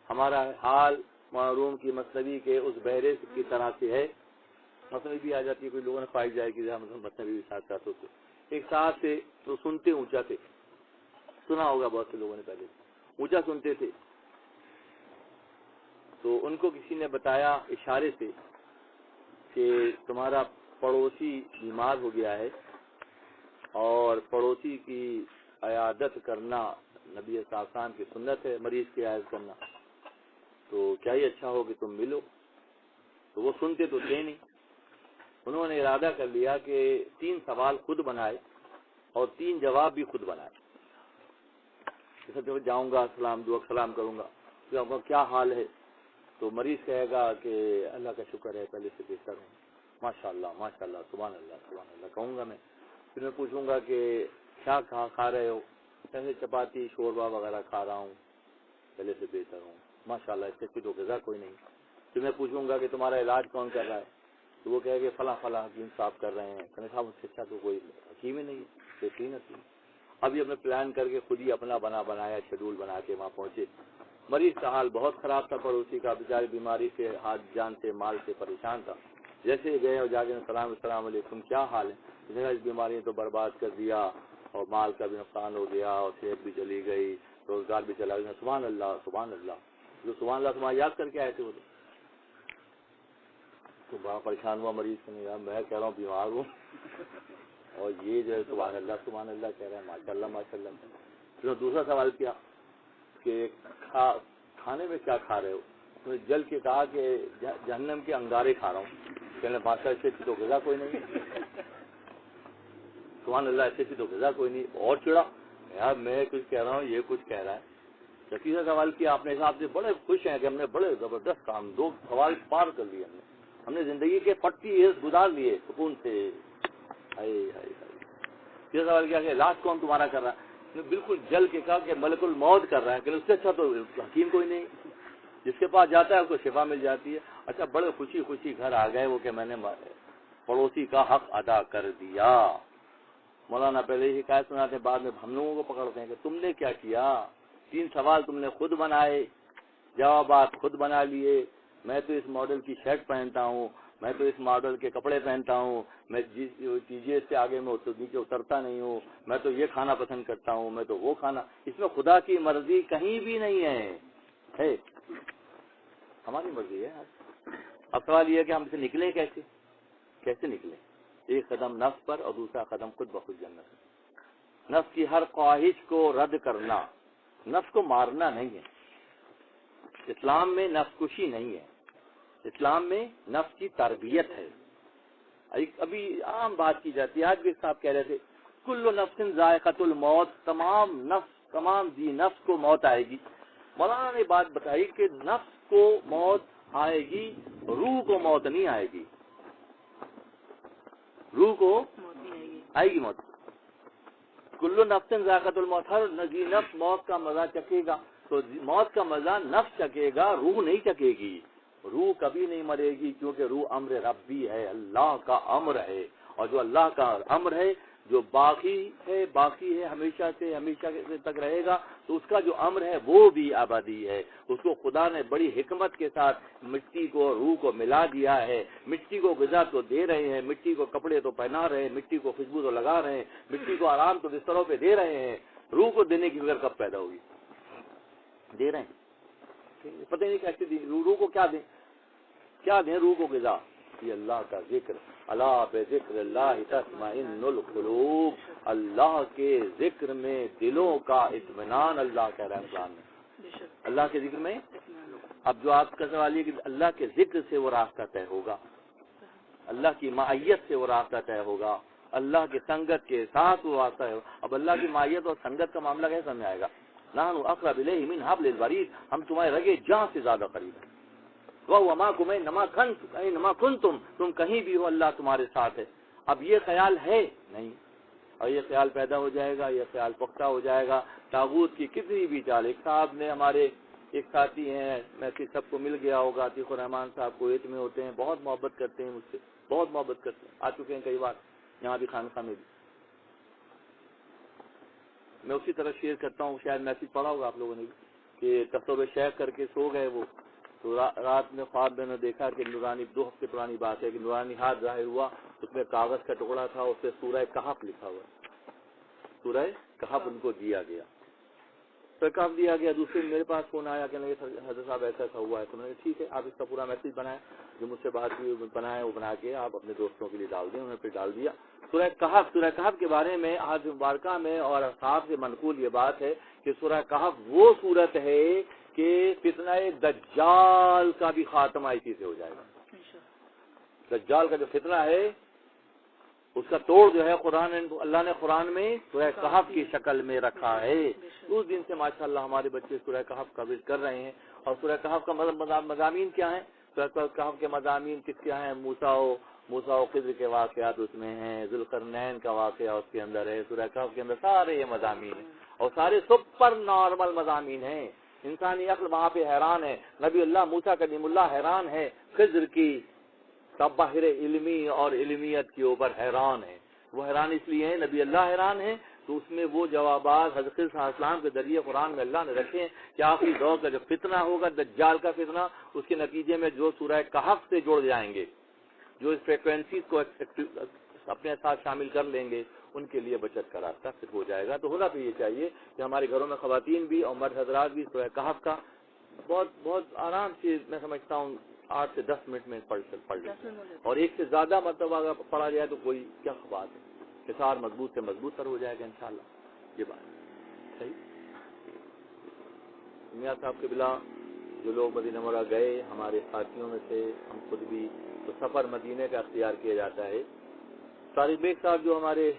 ہمارا حال معروم کی مصنوی کے اس بحرے کی طرح سے ہے، مصنوی بھی آ جاتی ہے، کوئی لوگوں نے پائی جائے کہ مصنوی بھی ساتھ ساتھ ہوتے ایک ساتھ سے، تو سنتے اونچا تھے، سنا ہوگا بہت سے لوگوں نے پہلے، اونچا سنتے تھے، تو ان کو کسی نے بتایا اشارے سے کہ تمہارا پڑوسی بیمار ہو گیا ہے اور پڑوسی کی عیادت کرنا نبی صلی اللہ علیہ وسلم کی سنت ہے، مریض کی عیادت کرنا، تو کیا ہی اچھا ہو کہ تم ملو۔ تو وہ سنتے تو تھے نہیں، انہوں نے ارادہ کر لیا کہ 3 سوال خود بنائے اور 3 جواب بھی خود بنائے۔ جیسے تو جاؤں گا، سلام کروں گا، کیا حال ہے؟ تو مریض کہے گا کہ اللہ کا شکر ہے، پہلے سے بہتر ہوں، ماشاءاللہ ماشاءاللہ، سبحان اللہ کہوں گا میں۔ پھر میں پوچھوں گا کہ کیا کھا رہے ہو؟ جیسے چپاتی شوربا وغیرہ کھا رہا ہوں، پہلے سے بہتر ہوں، ماشاءاللہ، اس سے اچھی تو غذا کوئی نہیں۔ پھر میں پوچھوں گا کہ تمہارا علاج کون کر رہا ہے؟ تو وہ کہے گا فلاں حکیم صاحب کر رہے ہیں۔ کہنے صاحب اس سے اچھا تو کوئی حکیم ہی نہیں ہے، یقین ہے۔ اب یہ اپنے پلان کر کے خود ہی اپنا بنایا شیڈول بنا کے وہاں پہنچے۔ مریض کا حال بہت خراب تھا، پڑوسی کا بیچارے بیماری سے، ہاتھ جان سے، مال سے پریشان تھا۔ جیسے گئے اور جا کے السلام علیکم، کیا حال ہے؟ اس بیماری نے تو برباد کر دیا اور مال کا بھی نقصان ہو گیا اور صحت بھی چلی گئی، روزگار بھی چلا گیا۔ سبحان اللہ سبحان اللہ، جو سبحان اللہ تمہارا یاد کر کے آئے تھے وہ تو بڑا پریشان ہوا مریض سے، نہیں میں کہہ رہا ہوں بیمار ہوں اور یہ جو ہے سبحان اللہ کہہ رہا ہے، ماشاء اللہ۔ پھر دوسرا سوال کیا کہ کھانے میں کیا کھا رہے ہو؟ تو جل کے کہا کہ جہنم کے انگارے کھا رہا ہوں۔ کہنے بادشاہ اس سے تو غذا کوئی نہیں، سبحان اللہ، اس سے تو غذا کوئی نہیں۔ اور چڑا یار، میں کچھ کہہ رہا ہوں، یہ کچھ کہہ رہا ہے۔ تیسرا سوال کیا آپ نے حساب سے، بڑے خوش ہیں کہ ہم نے بڑے زبردست کام، 2 سوال پار کر لیے ہم نے زندگی کے 40 ایئرز گزار لیے سکون سے۔ یہ سوال کیا کہ علاج کون تمہارا کر رہا ہے؟ بالکل جل کے کہا کہ ملک الموت کر رہا ہے، کہ اس سے اچھا تو حکیم کوئی نہیں، جس کے پاس جاتا ہے اس کو شفا مل جاتی ہے۔ اچھا بڑے خوشی گھر آ گئے وہ کہ میں نے پڑوسی کا حق ادا کر دیا، مولانا پہلے ہی حکایت سناتے ہیں، بعد میں ہم لوگوں کو پکڑتے ہیں کہ تم نے کیا کیا، 3 سوال تم نے خود بنائے، جوابات خود بنا لیے، میں تو اس ماڈل کی شرٹ پہنتا ہوں، میں تو اس ماڈل کے کپڑے پہنتا ہوں، میں چیزیں سے آگے میں نیچے اترتا نہیں ہوں، میں تو یہ کھانا پسند کرتا ہوں، میں تو وہ کھانا، اس میں خدا کی مرضی کہیں بھی نہیں ہے، ہماری مرضی ہے۔ اب سوال یہ ہے کہ ہم سے نکلیں کیسے نکلیں؟ ایک قدم نفس پر اور دوسرا قدم خود بخود جنت۔ نفس کی ہر خواہش کو رد کرنا، نفس کو مارنا نہیں ہے، اسلام میں نفس کشی نہیں ہے، اسلام میں نفس کی تربیت ہے۔ ابھی عام بات کی جاتی ہے، آج بھی صاحب کہہ رہے تھے کل نفس ذائقۃ الموت، تمام ذی نفس کو موت آئے گی۔ مولانا نے بات بتائی کہ نفس کو موت آئے گی، روح کو موت نہیں آئے گی، روح کو آئے گی موت۔ کل نفس ذائقۃ الموت، ہر ذی نفس موت کا مزہ چکھے گا، تو موت کا مزہ نفس چکھے گا، روح نہیں چکھے گی۔ روح کبھی نہیں مرے گی، کیونکہ روح امر ربی ہے، اللہ کا امر ہے، اور جو اللہ کا امر ہے، جو باقی ہے ہمیشہ تک رہے گا، تو اس کا جو امر ہے وہ بھی ابدی ہے۔ اس کو خدا نے بڑی حکمت کے ساتھ مٹی کو روح کو ملا دیا ہے، مٹی کو غذا تو دے رہے ہیں، مٹی کو کپڑے تو پہنا رہے ہیں، مٹی کو خوشبو تو لگا رہے ہیں، مٹی کو آرام تو بستروں پہ دے رہے ہیں، روح کو دینے کی فکر کب پیدا ہوگی؟ دے رہے ہیں، پتہ نہیں کیسے دی روح کو کیا دیں روح کو غذا؟ یہ اللہ کا ذکر، الا بذکر اللہ تطمئن القلوب، اللہ کے ذکر میں دلوں کا اطمینان، اللہ کہہ رہا ہے قرآن میں، اللہ کے ذکر میں۔ اب جو آپ کا سوال یہ کہ اللہ کے ذکر سے وہ راستہ طے ہوگا، اللہ کی معیت سے وہ راستہ طے ہوگا، اللہ کی سنگت کے ساتھ وہ راستہ ہے۔ اب اللہ کی معیت اور سنگت کا معاملہ کیسے سمجھ آئے گا؟ نحن اقرب الیہ من حبل الورید، ہم تمہارے رگے جاں سے زیادہ قریب ہیں۔ وَهُوَ مَعَكُمْ أَيْنَمَا كُنتُمْ، تم کہیں بھی ہو اللہ تمہارے ساتھ ہے۔ اب یہ خیال ہے نہیں، اور یہ خیال پیدا ہو جائے گا، یہ خیال پختہ ہو جائے گا، طاغوت کی کتنی بھی چال۔ ایک صاحب نے ہمارے ایک ساتھی ہیں، میں سب کو مل گیا ہوگا، عتیق الرحمان صاحب کویت میں ہوتے ہیں، بہت محبت کرتے ہیں مجھ سے، بہت محبت کرتے ہیں، آ چکے ہیں کئی بار یہاں بھی خانقاہ میں بھی۔ میں اسی طرح شیئر کرتا ہوں، شاید میسج پڑھا ہوگا آپ لوگوں نے بھی، کہ تصور شیخ کر کے سو گئے وہ، تو رات میں خواب میں نے دیکھا کہ نورانی، 2 ہفتے پرانی بات ہے، کہ نورانی ہاتھ ظاہر ہوا، اس میں کاغذ کا ٹکڑا تھا، اس سے سورہ کہف لکھا ہوا، سورہ کہف ان کو دیا گیا، سورہ کہف دیا گیا۔ دوسرے میرے پاس فون آیا کہ حضرت صاحب ایسا ہوا ہے، تو میں نے ٹھیک ہے، آپ اس کا پورا میسج بنائیں، جو مجھ سے بات ہوئی بنائے، وہ بنا کے آپ اپنے دوستوں کے لیے ڈال دیں، انہوں نے پھر ڈال دیا۔ سورہ کہف کے بارے میں آج مبارکہ میں اور اصحاب سے منقول یہ بات ہے کہ سورہ کہف وہ صورت ہے کہ فتنہ دجال کا بھی خاتمہ اسی سے ہو جائے گا۔ دجال کا جو فتنہ ہے اس کا توڑ جو ہے اللہ نے قرآن میں سورہ کہف کی شکل میں رکھا ہے۔ اس دن سے ماشاءاللہ ہمارے بچے سورہ کہف کا ورد کر رہے ہیں، اور سورہ کہف کا مضامین کیا ہیں؟ سورہ کہف کے مضامین کیا ہیں؟ موسیٰ و خضر کے واقعات اس میں ہیں، ذوالقرنین کا واقعہ اس کے اندر ہے، سورہ کہف کے اندر سارے یہ مضامین ہیں، اور سارے سپر نارمل مضامین ہیں۔ انسانی عقل وہاں پہ حیران ہے، نبی اللہ موسیٰ کلیم اللہ حیران ہے، خضر کی بحر علمی اور علمیت کے اوپر حیران ہے۔ وہ حیران اس لیے ہیں، نبی اللہ حیران ہے، تو اس میں وہ جوابات حضرت صلی اللہ علیہ وسلم کے ذریعے قرآن میں اللہ نے رکھے ہیں کہ آخری دور کا جو فتنہ ہوگا دجال کا فتنہ، اس کے نتیجے میں جو سورہ کہف سے جڑ جائیں گے، جو اس فریکوینسیز کو اپنے ساتھ شامل کر لیں گے، ان کے لیے بچت کا راستہ پھر ہو جائے گا۔ تو ہونا تو یہ چاہیے کہ ہمارے گھروں میں خواتین بھی اور مرد حضرات بھی سورہ کہف کا بہت آرام سے، میں سمجھتا ہوں 8 سے 10 منٹ میں پڑھ لیں، اور ایک سے زیادہ مرتبہ اگر پڑھا جائے تو کوئی کیا بات ہے، حصار مضبوط سے مضبوط تر ہو جائے گا انشاءاللہ۔ یہ بات صحیح۔ میاں صاحب کے بلا جو لوگ مدینہ منورہ گئے، ہمارے ساتھیوں میں سے ہم خود بھی، تو سفر مدینے کا اختیار کیا جاتا ہے۔ طارق بیگ صاحب جو ہمارے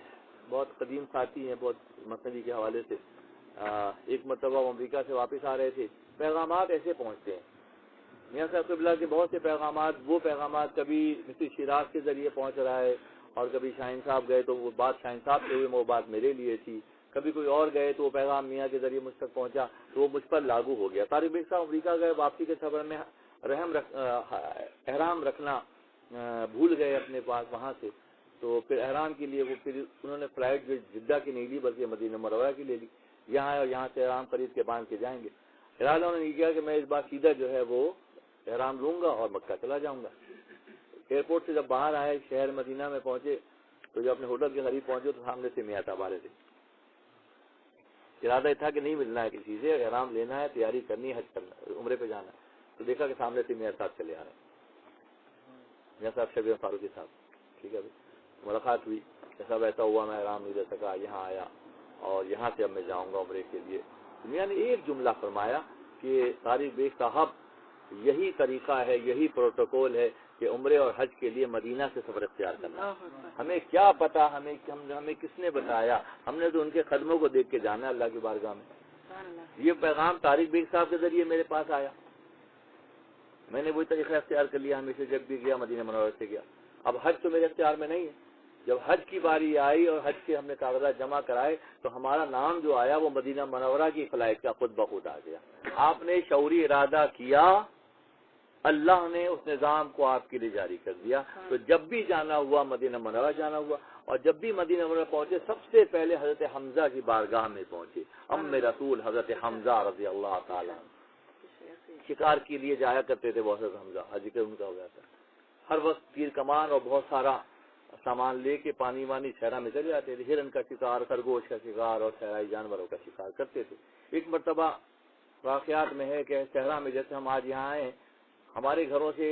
بہت قدیم ساتھی ہیں، بہت مسئلے کے حوالے سے، ایک مرتبہ وہ امریکہ سے واپس آ رہے تھے، پیغامات ایسے پہنچتے ہیں میاں صاحب قبلہ کے بہت سے پیغامات، وہ پیغامات کبھی مثل شیراز کے ذریعے پہنچ رہا ہے، اور کبھی شاہین صاحب گئے تو وہ بات شاہین صاحب سے ہوئی، وہ بات میرے لیے تھی، کبھی کوئی اور گئے تو وہ پیغام میاں کے ذریعے مجھ تک پہنچا تو وہ مجھ پر لاگو ہو گیا۔ طارق بیگ صاحب امریکہ گئے، واپسی کے سفر میں احرام رکھنا بھول گئے اپنے پاس وہاں سے، تو پھر احرام کے لیے وہ پھر انہوں نے فلائٹ جو جدہ کی نہیں لی بلکہ مدینہ منورہ کی لے لی. یہاں آئے اور یہاں سے احرام خرید کے باندھ کے جائیں گے. ارادہ انہوں نے یہ کیا کہ میں اس بار سیدھا جو ہے وہ احرام لوں گا اور مکہ چلا جاؤں گا. ایئرپورٹ سے جب باہر آئے شہر مدینہ میں پہنچے تو جب اپنے ہوٹل کے قریب پہنچے تو سامنے سے میاں صاحب آ رہے تھے. ارادہ یہ تھا کہ نہیں ملنا ہے کسی سے, احرام لینا ہے, تیاری کرنی ہے, حج کرنا, عمرے پہ جانا ہے. تو دیکھا کہ سامنے سے میاں صاحب چلے آ رہے ہیں, میاں صاحب شبیر فاروقی صاحب. ٹھیک ہے, ملاقات ہوئی, صاحب ایسا ہوا میں احرام نہیں لے سکا, یہاں آیا اور یہاں سے اب میں جاؤں گا عمرے کے لیے. میاں نے ایک جملہ فرمایا کہ طارق بیگ صاحب یہی طریقہ ہے, یہی پروٹوکول ہے کہ عمرے اور حج کے لیے مدینہ سے سفر اختیار کرنا. ہمیں کیا پتا, ہمیں کس نے بتایا, ہم نے تو ان کے قدموں کو دیکھ کے جانا اللہ کی بارگاہ میں. یہ پیغام طارق بیگ صاحب کے ذریعے میرے پاس آیا, میں نے وہی طریقہ اختیار کر لیا ہمیشہ جب بھی گیا مدینہ منورہ سے گیا. اب حج تو میرے اختیار میں نہیں ہے. جب حج کی باری آئی اور حج کے ہم نے کاغذات جمع کرائے تو ہمارا نام جو آیا وہ مدینہ منورہ کی فلائٹ کا خود بخود آ گیا. آپ نے شعوری ارادہ کیا, اللہ نے اس نظام کو آپ کے لیے جاری کر دیا. تو جب بھی جانا ہوا مدینہ منورہ جانا ہوا, اور جب بھی مدینہ منورہ پہنچے سب سے پہلے حضرت حمزہ کی بارگاہ میں پہنچے. ام رسول حضرت حمزہ رضی اللہ تعالیٰ شکار کے لیے جایا کرتے تھے وہ حضرت حمزہ, ذکر ان کا ہو جاتا. ہر وقت تیر کمان اور بہت سارا سامان لے کے پانی وانی صحرا میں چلے جاتے تھے. ہرن کا شکار, خرگوش کا شکار اور صحرائی جانوروں کا شکار کرتے تھے. ایک مرتبہ واقعات میں ہے کہ صحرا میں جیسے ہم آج یہاں آئے, ہمارے گھروں سے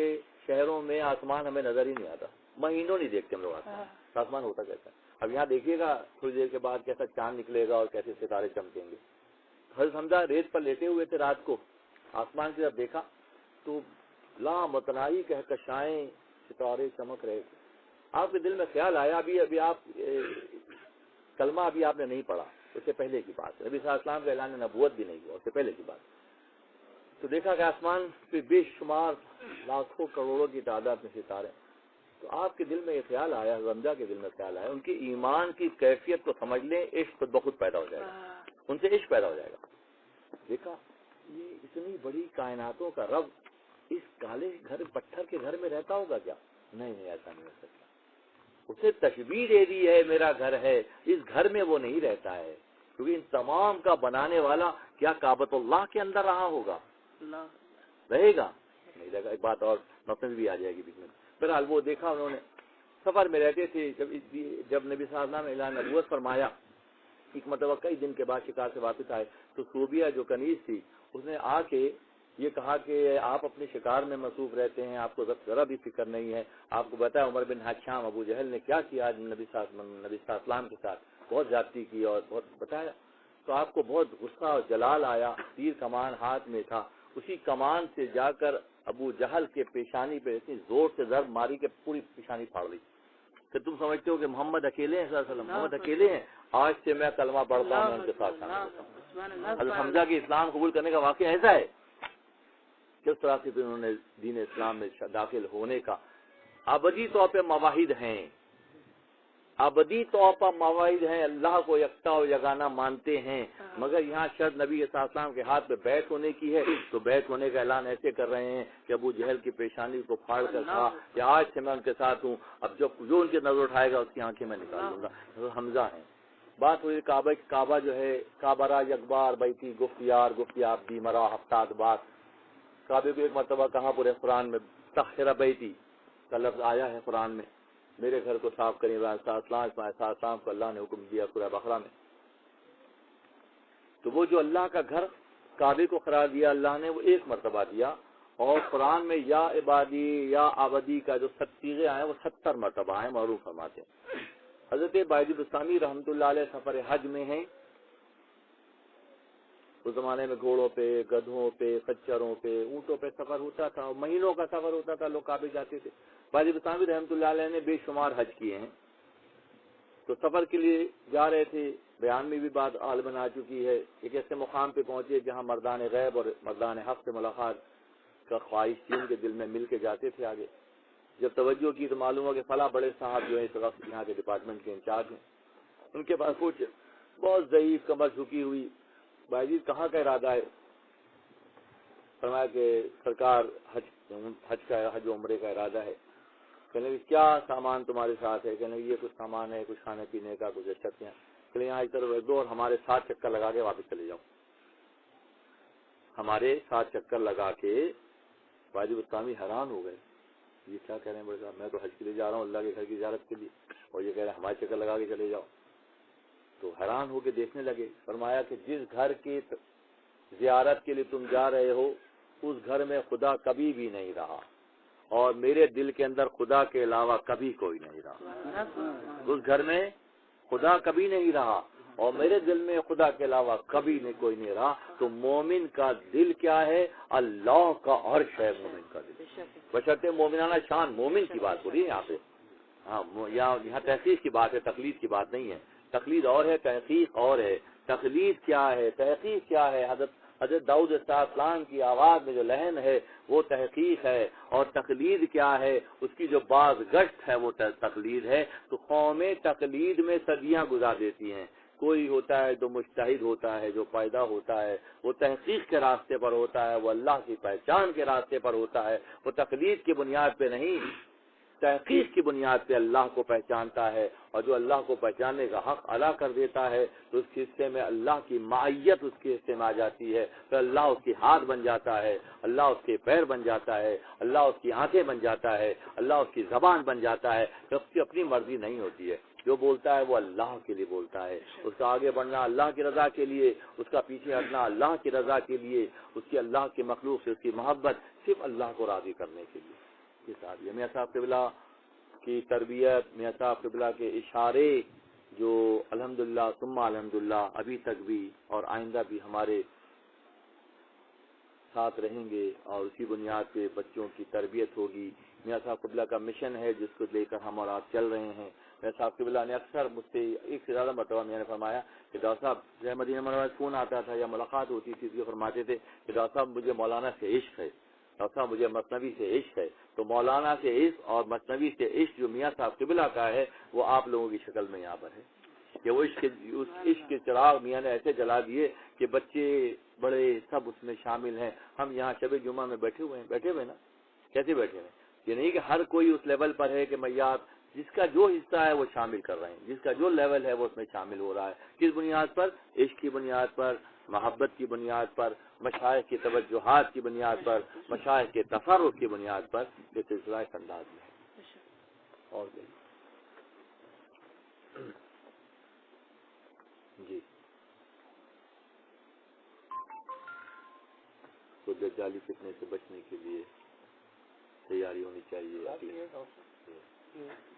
شہروں میں آسمان ہمیں نظر ہی نہیں آتا, مہینوں نہیں دیکھتے ہم لوگ آسمان ہوتا کیسا. اب یہاں دیکھیے گا تھوڑی دیر کے بعد کیسا چاند نکلے گا اور کیسے ستارے چمکیں گے. حضرت حمزہ ریت پر لیٹے ہوئے تھے رات کو, آسمان کی طرف دیکھا تو لامتناہی کہکشائیں ستارے چمک رہے تھے. آپ کے دل میں خیال آیا, ابھی آپ کلمہ ابھی آپ نے نہیں پڑھا, اس سے پہلے کی بات, نبی صلی اللہ علیہ وسلم کا اعلان نبوت بھی نہیں ہوا, اس سے پہلے کی بات. تو دیکھا کہ آسمان پہ بے شمار لاکھوں کروڑوں کی تعداد میں ستارے. تو آپ کے دل میں یہ خیال آیا, حمزہ کے دل میں خیال آیا, ان کے ایمان کی کیفیت کو سمجھ لیں, عشق خود بخود پیدا ہو جائے گا, ان سے عشق پیدا ہو جائے گا. دیکھا یہ اتنی بڑی کائناتوں کا رب اس کالے گھر پتھر کے گھر میں رہتا ہوگا کیا؟ نہیں, ایسا نہیں ہو سکتا. اسے تشبیہ دے دی ہے میرا گھر ہے, اس گھر میں وہ نہیں رہتا ہے, کیونکہ ان تمام کا بنانے والا کیا کعبۃ اللہ کے اندر رہا ہوگا, رہے گا نہیں رہے گا. ایک بات اور نفس بھی آ جائے گی بیچ میں. بہرحال وہ دیکھا انہوں نے, سفر میں رہتے تھے. جب نبی صلی اللہ علیہ وسلم نے اعلان نبوت فرمایا, ایک مرتبہ کئی دن کے بعد شکار سے واپس آئے تو صوبیہ جو کنیز تھی اس نے آ کے یہ کہا کہ آپ اپنے شکار میں مصروف رہتے ہیں, آپ کو ذرا بھی فکر نہیں ہے. آپ کو بتایا عمر بن حشام ابو جہل نے کیا کیا نبی صلی اللہ علیہ وسلم کے ساتھ, بہت زیادتی کی اور بہت بتایا. تو آپ کو بہت غصہ اور جلال آیا. تیر کمان ہاتھ میں تھا, اسی کمان سے جا کر ابو جہل کے پیشانی پہ اتنی زور سے ضرب ماری کہ پوری پیشانی پھاڑ لی. کہ تم سمجھتے ہو کہ محمد اکیلے ہیں, صلی اللہ علیہ وسلم محمد اکیلے ہیں, آج سے میں کلمہ پڑھتا ہوں, میں ان کے ساتھ شامل ہوتا ہوں. حضرت حمزہ کی اسلام قبول کرنے کا واقعہ ایسا ہے کس طرح سے انہوں نے دین اسلام میں داخل ہونے کا ابدی طور پہ مواہد ہیں, ابدی طور پر مواہد ہیں. اللہ کو یکتا و یگانہ مانتے ہیں, مگر یہاں شرط نبی صلی اللہ علیہ وسلم کے ہاتھ پہ بیعت ہونے کی ہے. تو بیعت ہونے کا اعلان ایسے کر رہے ہیں کہ ابو جہل کی پیشانی کو پھاڑ کر کہا کہ آج سے میں ان کے ساتھ ہوں, اب جو ان کی نظر اٹھائے گا اس کی آنکھیں میں نکال دوں گا. حمزہ ہیں. بات ہوئی کعبہ جو ہے, کعبہ یکبار بیتی گفت یار دی مرا ہفتاد بار. کعبے کو ایک مرتبہ کہا پورے قرآن میں, طہر بیتی کا لفظ آیا ہے قرآن میں, میرے گھر کو صاف کریں. السلام کو اللہ نے حکم دیا سورہ بقرہ میں. تو وہ جو اللہ کا گھر کعبے کو قرار دیا اللہ نے, وہ ایک مرتبہ دیا, اور قرآن میں یا عبادی یا آبدی کا جو صیغے آئے وہ 70 مرتبہ ہیں, معروف فرماتے ہیں. حضرت بائجی بستامی رحمۃ اللہ علیہ سفر حج میں ہیں. اس زمانے میں گھوڑوں پہ, گدھوں پہ, خچروں پہ, اونٹوں پہ سفر ہوتا تھا, مہینوں کا سفر ہوتا تھا, لوگ کعبے جاتے تھے. بائجی بستامی رحمۃ اللہ علیہ نے بے شمار حج کیے ہیں. تو سفر کے لیے جا رہے تھے, بیان میں بھی بات غالباً آ چکی ہے. ایک ایسے مقام پہ پہنچے جہاں مردان غیب اور مردان حق سے ملاقات کا خواہش تھی, ان کے دل میں مل کے جاتے تھے. آگے جب توجہ کی تو معلوم ہوا کہ فلاں بڑے صاحب جو ہے اس وقت یہاں کے ڈپارٹمنٹ کے انچارج ہیں. ان کے پاس پوچھے, بہت ضعیف, کمر جھکی ہوئی. بھائی جی کہاں کا ارادہ ہے؟ فرمایا کہ سرکار حج و عمرے کا ارادہ ہے. کہنے لگے کیا سامان تمہارے ساتھ ہے؟ کہنے لگے یہ کچھ سامان ہے، کچھ کھانے پینے کا، کچھ اشیاء. کہ یہاں اس طرف ایک دو اور ہمارے ساتھ چکر لگا کے واپس چلے جاؤ. ہمارے ساتھ چکر لگا کے واجب بستانی حیران ہو گئے، یہ کیا کہہ رہے ہیں بڑے صاحب، میں تو حج کے لیے جا رہا ہوں اللہ کے گھر کی زیارت کے لیے، اور یہ کہہ رہے ہیں ہمارے چکر لگا کے چلے جاؤ. تو حیران ہو کے دیکھنے لگے. فرمایا کہ جس گھر کی زیارت کے لیے تم جا رہے ہو اس گھر میں خدا کبھی بھی نہیں رہا، اور میرے دل کے اندر خدا کے علاوہ کبھی کوئی نہیں رہا. اس گھر میں خدا کبھی نہیں رہا اور میرے دل میں خدا کے علاوہ کبھی نہیں کوئی نہیں رہا. تو مومن کا دل کیا ہے؟ اللہ کا عرش ہے مومن کا دل. بشرطے مومنانہ شان، مومن کی بات ہو رہی ہے یہاں پہ. ہاں یہاں تحقیق کی بات ہے، تقلید کی بات نہیں ہے. تقلید اور ہے، تحقیق اور ہے. تقلید کیا ہے، تحقیق کیا ہے؟ حضرت داؤد علیہ السلام کی آواز میں جو لہن ہے وہ تحقیق ہے. اور تقلید کیا ہے؟ اس کی جو باز گشت ہے وہ تقلید ہے. تو قومیں تقلید میں صدیاں گزار دیتی ہیں. کوئی ہوتا ہے جو مجتہد ہوتا ہے، جو پیدا ہوتا ہے وہ تحقیق کے راستے پر ہوتا ہے، وہ اللہ کی پہچان کے راستے پر ہوتا ہے، وہ تقلید کی بنیاد پہ نہیں، تحقیق کی بنیاد پہ اللہ کو پہچانتا ہے. اور جو اللہ کو پہچاننے کا حق ادا کر دیتا ہے تو اس کے حصے میں اللہ کی معیت اس کے حصے میں آ جاتی ہے. تو اللہ اس کے ہاتھ بن جاتا ہے، اللہ اس کے پیر بن جاتا ہے، اللہ اس کی آنکھیں بن جاتا ہے، اللہ اس کی زبان بن جاتا ہے. تو اس کی اپنی مرضی نہیں ہوتی ہے. جو بولتا ہے وہ اللہ کے لیے بولتا ہے، اس کا آگے بڑھنا اللہ کی رضا کے لیے، اس کا پیچھے ہٹنا اللہ کی رضا کے لیے، اس کی اللہ کی مخلوق سے اس کی محبت صرف اللہ کو راضی کرنے کے لیے. یہ ساتھ یہ میاں صاحب قبلہ کی تربیت، میاں صاحب قبلہ کے اشارے جو الحمدللہ ثم الحمدللہ ابھی تک بھی اور آئندہ بھی ہمارے ساتھ رہیں گے، اور اسی بنیاد پہ بچوں کی تربیت ہوگی. میاں صاحب قبلہ کا مشن ہے جس کو لے کر ہم اور آپ چل رہے ہیں. میاں صاحب قبلہ نے اکثر مجھ سے ایک سے زیادہ مرتبہ میں نے فرمایا کہ ڈاکٹر صاحب جب مدینہ منورہ فون آتا تھا یا ملاقات ہوتی تھی تو فرماتے تھے کہ ڈاکٹر صاحب مجھے مولانا سے عشق ہے، ڈاکٹر صاحب مجھے مثنوی سے عشق ہے. تو مولانا سے عشق اور مثنوی سے عشق جو میاں صاحب قبلہ کا ہے وہ آپ لوگوں کی شکل میں یہاں پر ہے کہ وہ اس عشق کے چراغ میاں نے ایسے جلا دیے کہ بچے بڑے سب اس میں شامل ہیں. ہم یہاں شب جمعہ میں بیٹھے ہوئے نا، کیسے بیٹھے ہوئے؟ یہ نہیں کہ ہر کوئی اس لیول پر ہے کہ میار جس کا جو حصہ ہے وہ شامل کر رہے ہیں، جس کا جو لیول ہے وہ اس میں شامل ہو رہا ہے. کس بنیاد پر؟ عشق کی بنیاد پر، محبت کی بنیاد پر، مشائخ کی توجہات کی بنیاد پر، مشائخ کے تصرف کی بنیاد پر. یہ سلسلہ اس انداز میں ہے. اور جی تو دجالی فتنے سے بچنے کے لیے تیاری ہونی چاہیے.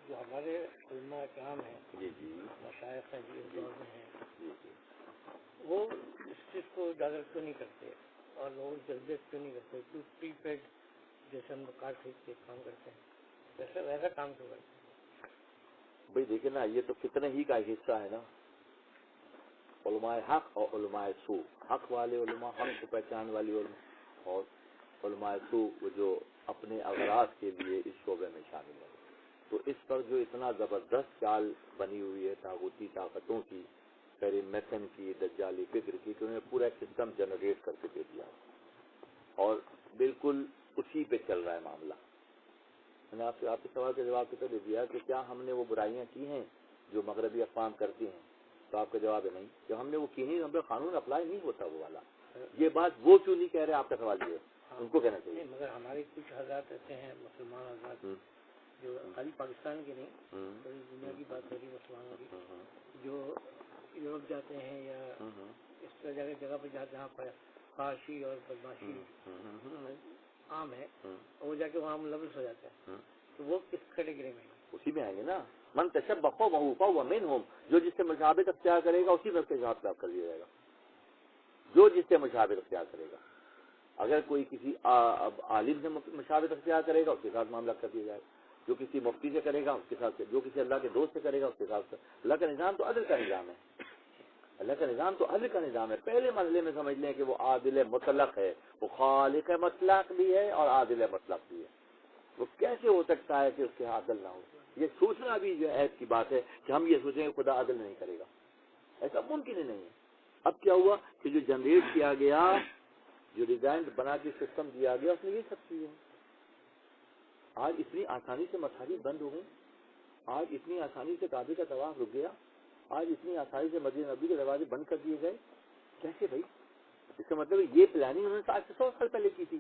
جو ہمارے علماء کرام ہیں، جی جی مشائخ ہیں جی دور میں ہیں، جی جی وہ اس چیز کو اجاگر کیوں نہیں کرتے اور لوگوں کی تربیت کیوں نہیں کرتے؟ کیوں پری پیڈ جیسے ہم کارڈ خرید کے کام کرتے ہیں ویسا کام کیوں کرتے ہیں؟ بھائی دیکھیں نا، یہ تو فتنے ہی کا حصہ ہے نا. علماء حق اور علماء سو، حق والے علماء، حق کو پہچان والی علماء، اور علماء سو وہ جو اپنے اغراض کے لیے اس شعبے میں شامل ہے. تو اس پر جو اتنا زبردست چال بنی ہوئی ہے طاغوتی طاقتوں کی، پہلے میتھن کی، دجالی فکر کی، کہ انہوں نے پورا ایک سسٹم جنریٹ کر کے دے دیا اور بالکل اسی پہ چل رہا ہے معاملہ. میں نے آپ کے سوال کا جواب کتنا دے دیا کہ کیا ہم نے وہ برائیاں کی ہیں جو مغربی اقوام کرتی ہیں؟ تو آپ کا جواب ہے نہیں. جب ہم نے وہ کی نہیں، ہم پہ قانون اپلائی نہیں ہوتا وہ والا. یہ بات وہ کیوں نہیں کہہ رہے؟ آپ کا سوال یہ ہے، ان کو کہنا چاہیے. مگر ہمارے کچھ حضرات ایسے ہیں مسلمان حضرات جو خالی پاکستان کے نہیں پوری دنیا کی بات ہو رہی مسلمانوں کی، جو یورپ جاتے ہیں یا اس طرح جگہ پہ جہاں پر فحاشی اور بدماشی عام ہے، اور وہ جا کے وہاں ملوث ہو جاتے ہیں. تو وہ کس کیٹیگری میں؟ اسی میں آئیں گے نا. من تشبہ فہو منہم، جو جس سے مشابہت اختیار کرے گا اسی میں اس کے ساتھ کر دیا جائے گا. جو جس سے مشابہت اختیار کرے گا، اگر کوئی کسی عالم سے مشابہت اختیار کرے گا اس کے ساتھ معاملہ کر دیا جائے گا. جو کسی مفتی سے کرے گا اس کے ساتھ، جو کسی اللہ کے دوست سے کرے گا اس کے ساتھ. اللہ کا نظام تو عدل کا نظام ہے. اللہ کا نظام تو عدل کا نظام ہے. پہلے مرحلے میں سمجھ لیں کہ وہ عادل مطلق ہے، وہ خالق مطلق بھی ہے اور عادل مطلق بھی ہے. وہ کیسے ہو سکتا ہے کہ اس کے ہاں عدل نہ ہو؟ یہ سوچنا بھی جو عیب کی بات ہے کہ ہم یہ سوچیں کہ خدا عدل نہیں کرے گا. ایسا ممکن ہی نہیں ہے. اب کیا ہوا کہ جو جنریٹ کیا گیا، جو ڈیزائن بنا کے سسٹم دیا گیا، اس میں یہ سب چیزیں. آج اتنی آسانی سے مساجد بند ہو گئی, آج اتنی آسانی سے کعبے کا طواف رک گیا, آج اتنی آسانی سے مسجد نبوی کے دروازے بند کر دیے گئے. کیسے بھائی؟ اس کا مطلب یہ پلاننگ انہوں نے آج سے 100 سال پہلے کی تھی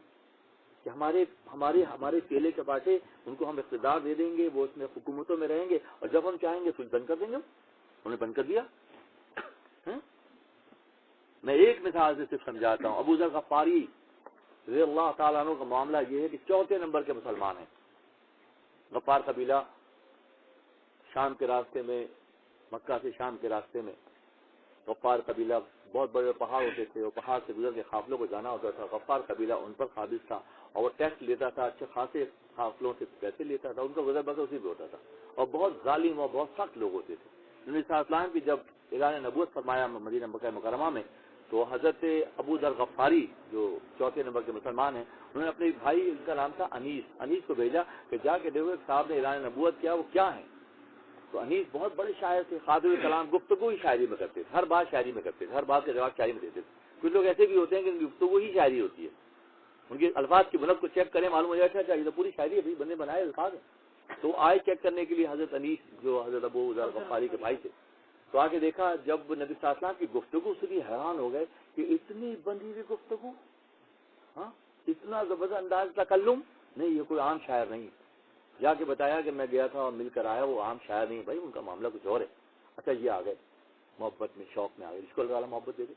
کہ ہمارے کیلے چپاٹے ان کو ہم اقتدار دے دیں گے, وہ اس میں حکومتوں میں رہیں گے, اور جب ہم چاہیں گے پھر بند کر دیں گے. انہوں نے بند کر دیا. میں ایک مثال سے صرف سمجھاتا ہوں. ابو ذر غفاری رضی اللہ تعالیٰ عنہ کا معاملہ یہ ہے کہ 4 نمبر کے مسلمان ہیں. غفار قبیلہ شام کے راستے میں, مکہ سے شام کے راستے میں غفار قبیلہ, بہت بڑے پہاڑ ہوتے تھے, وہ پہاڑ سے گزر کے قافلوں کو جانا ہوتا تھا. غفار قبیلہ ان پر قابض تھا اور وہ ٹیکس لیتا تھا, اچھے خاصے قافلوں سے پیسے لیتا تھا, ان کا گزر بسر اسی پہ ہوتا تھا, اور بہت ظالم اور بہت سخت لوگ ہوتے تھے. نبی صلی اللہ علیہ وسلم کی جب اعلان نبوت فرمایا مدینہ مکہ مکرمہ میں, تو حضرت ابو ذر غفاری جو 4 نمبر کے مسلمان ہیں, انہوں نے اپنے بھائی, ان کا نام تھا انیس کو بھیجا کہ جا کے دیکھو صاحب نے اعلان نبوت کیا, وہ کیا ہے. تو انیس بہت بڑے شاعر تھے, قادر کلام, گفتگو ہی شاعری میں کرتے تھے, ہر بات شاعری میں کرتے تھے, ہر بات کا جواب شاعری میں دیتے تھے. کچھ لوگ ایسے بھی ہوتے ہیں کہ ان کی گفتگو ہی شاعری ہوتی ہے, ان کے الفاظ کی بلند کو چیک کریں معلوم ہو جاتا ہے یہ تو پوری شاعری ہے, بندے بنائے الفاظ ہیں. تو آئے چیک کرنے کے لیے حضرت انیس جو حضرت ابو ذر غفاری کے بھائی تھے, تو آگے دیکھا جب نبی صلی اللہ علیہ وسلم کی گفتگو سے بھی حیران ہو گئے کہ اتنی بندی ہوئی گفتگو, ہاں, اتنا زبردست انداز تکلم, نہیں یہ کوئی عام شاعر نہیں. جا کے بتایا کہ میں گیا تھا اور مل کر آیا, وہ عام شاعر نہیں بھائی, ان کا معاملہ کچھ اور ہے. اچھا یہ آ گئے محبت میں, شوق میں آ گئے, جس کو اللہ تعالیٰ محبت دے دے,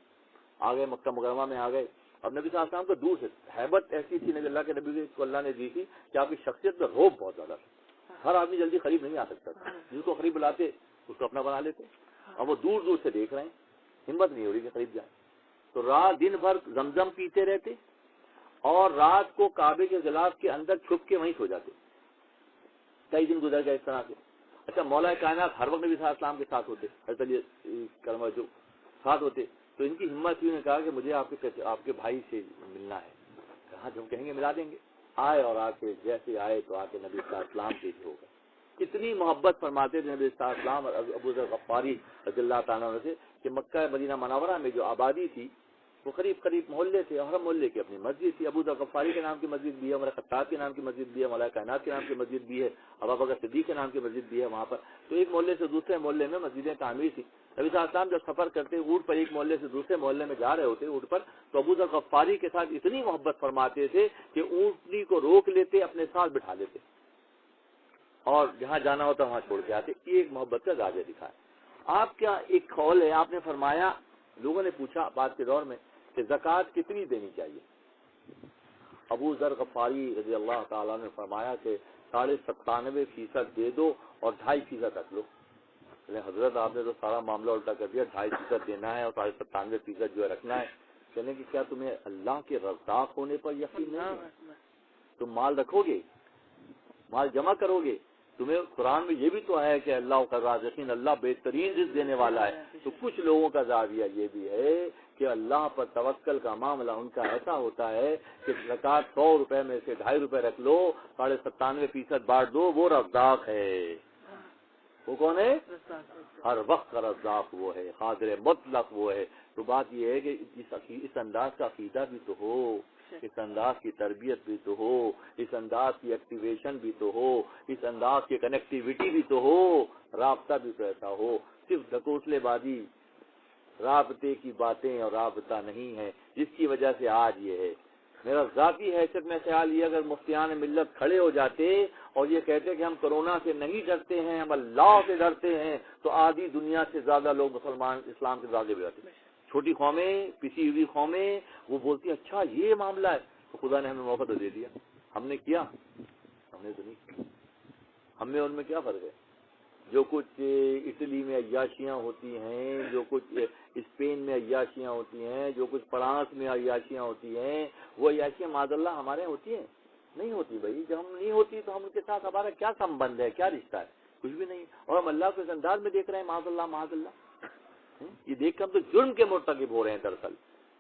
آ گئے مکہ مکرمہ میں آ گئے. اور نبی صلی اللہ علیہ وسلم کو دور سے ہیبت ایسی تھی نبی اللہ کے نبی کو اللہ نے دی تھی کہ آپ کی شخصیت میں روب بہت زیادہ تھا. ہر آدمی جلدی قریب نہیں آ سکتا تھا, جس کو قریب بلاتے اس کو اپنا بنا لیتے, اور وہ دور دور سے دیکھ رہے ہیں, ہمت نہیں ہو رہی کہ قریب جائے. تو رات دن بھر زمزم پیتے رہتے اور رات کو کعبے کے غلاف کے اندر چھپ کے وہیں سو جاتے. کئی دن گزر گئے اس طرح سے. اچھا مولا کائنات ہر وقت نبی صلی اللہ علیہ وسلم کے ساتھ ہوتے, حضرت علی کرم جو ساتھ ہوتے, تو ان کی ہمت ہوئی, نے کہا کہ مجھے آپ کے بھائی سے ملنا ہے. کہا جب کہیں گے ملا دیں گے. آئے اور آ کے جیسے آئے تو آ کے نبی صلی اللہ علیہ وسلم کے ہو گئے. اتنی محبت فرماتے تھے نبی صلی اللہ علیہ وسلم اور ابو ذر غفاری رضی اللہ تعالیٰ عنہ سے کہ مکہ مدینہ منورہ میں جو آبادی تھی وہ قریب محلے تھے, اور ہر محلے کی اپنی مسجد تھی. ابو ذر غفاری کے نام کی مسجد بھی ہے, عمر خطاب کے نام کی مسجد بھی ہے, مولا کائنات کے نام کی مسجد بھی ہے, ابو بکر صدیق کے نام کی مسجد بھی ہے وہاں پر. تو ایک محلے سے دوسرے محلے میں مسجدیں تعمیر تھی. نبی صلی اللہ علیہ وسلم جب سفر کرتے اونٹ پر ایک محلے سے دوسرے محلے میں جا رہے ہوتے اونٹ پر, تو ابو ذر غفاری کے ساتھ اتنی محبت فرماتے تھے کہ اونٹنی کو روک لیتے, اپنے ساتھ بٹھا لیتے, اور جہاں جانا ہوتا وہاں چھوڑ کے آتے. یہ ایک محبت کا زاویہ دکھا ہے. آپ کیا ایک قول ہے, آپ نے فرمایا, لوگوں نے پوچھا بعد کے دور میں کہ زکوٰۃ کتنی دینی چاہیے. ابو ذر غفاری رضی اللہ تعالیٰ نے فرمایا کہ 97.5% دے دو اور 2.5% رکھ لو. حضرت آپ نے تو سارا معاملہ الٹا کر دیا, 2.5% دینا ہے اور 97.5% جو ہے رکھنا ہے. کہنے کہ کیا تمہیں اللہ کے رزاق ہونے پر یقین نہیں ہے؟ تم مال رکھو گے, مال جمع کرو گے, تمہیں قرآن میں یہ بھی تو ہے کہ اللہ کا رازقین, اللہ بہترین رزق دینے والا ہے. تو کچھ لوگوں کا زاویہ یہ بھی ہے کہ اللہ پر توکل کا معاملہ ان کا ایسا ہوتا ہے کہ زکوٰۃ 100 روپے میں سے 2.5 روپے رکھ لو, 97% بانٹ دو, وہ رزاق ہے. وہ کون ہے؟ ہر وقت کا رزاق وہ ہے, قادر مطلق وہ ہے. تو بات یہ ہے کہ اس انداز کا عقیدہ بھی تو ہو, اس انداز کی تربیت بھی تو ہو, اس انداز کی ایکٹیویشن بھی تو ہو, اس انداز کی کنیکٹیویٹی بھی تو ہو, رابطہ بھی تو ایسا ہو. صرف ڈھکوسلے بازی, رابطے کی باتیں اور رابطہ نہیں ہے, جس کی وجہ سے آج یہ ہے. میرا ذاتی حیثیت میں خیال یہ, اگر مفتیان ملت کھڑے ہو جاتے اور یہ کہتے کہ ہم کرونا سے نہیں ڈرتے ہیں, ہم اللہ سے ڈرتے ہیں, تو آدھی دنیا سے زیادہ لوگ مسلمان اسلام سے زیادہ بھی آتے. چھوٹی قومیں, پسی ہوئی قومیں, وہ بولتی ہیں اچھا یہ معاملہ ہے, تو خدا نے ہمیں موقع تو دے دیا, ہم نے کیا, ہم نے تو نہیں کیا. ہم میں ان میں کیا فرق ہے؟ جو کچھ اٹلی میں عیاشیاں ہوتی ہیں, جو کچھ اسپین میں عیاشیاں ہوتی ہیں, جو کچھ فرانس میں عیاشیاں ہوتی ہیں, وہ عیاشیاں معاذ اللہ ہمارے ہوتی ہیں؟ نہیں ہوتی بھائی. جب ہم نہیں ہوتی تو ہم ان کے ساتھ ہمارا کیا سمبند ہے, کیا رشتہ ہے؟ کچھ بھی نہیں. اور ہم اللہ کو اس انداز میں دیکھ رہے ہیں, معاذ اللہ معاذ اللہ. یہ دیکھ کر ہم تو جرم کے مرتکب ہو رہے ہیں. دراصل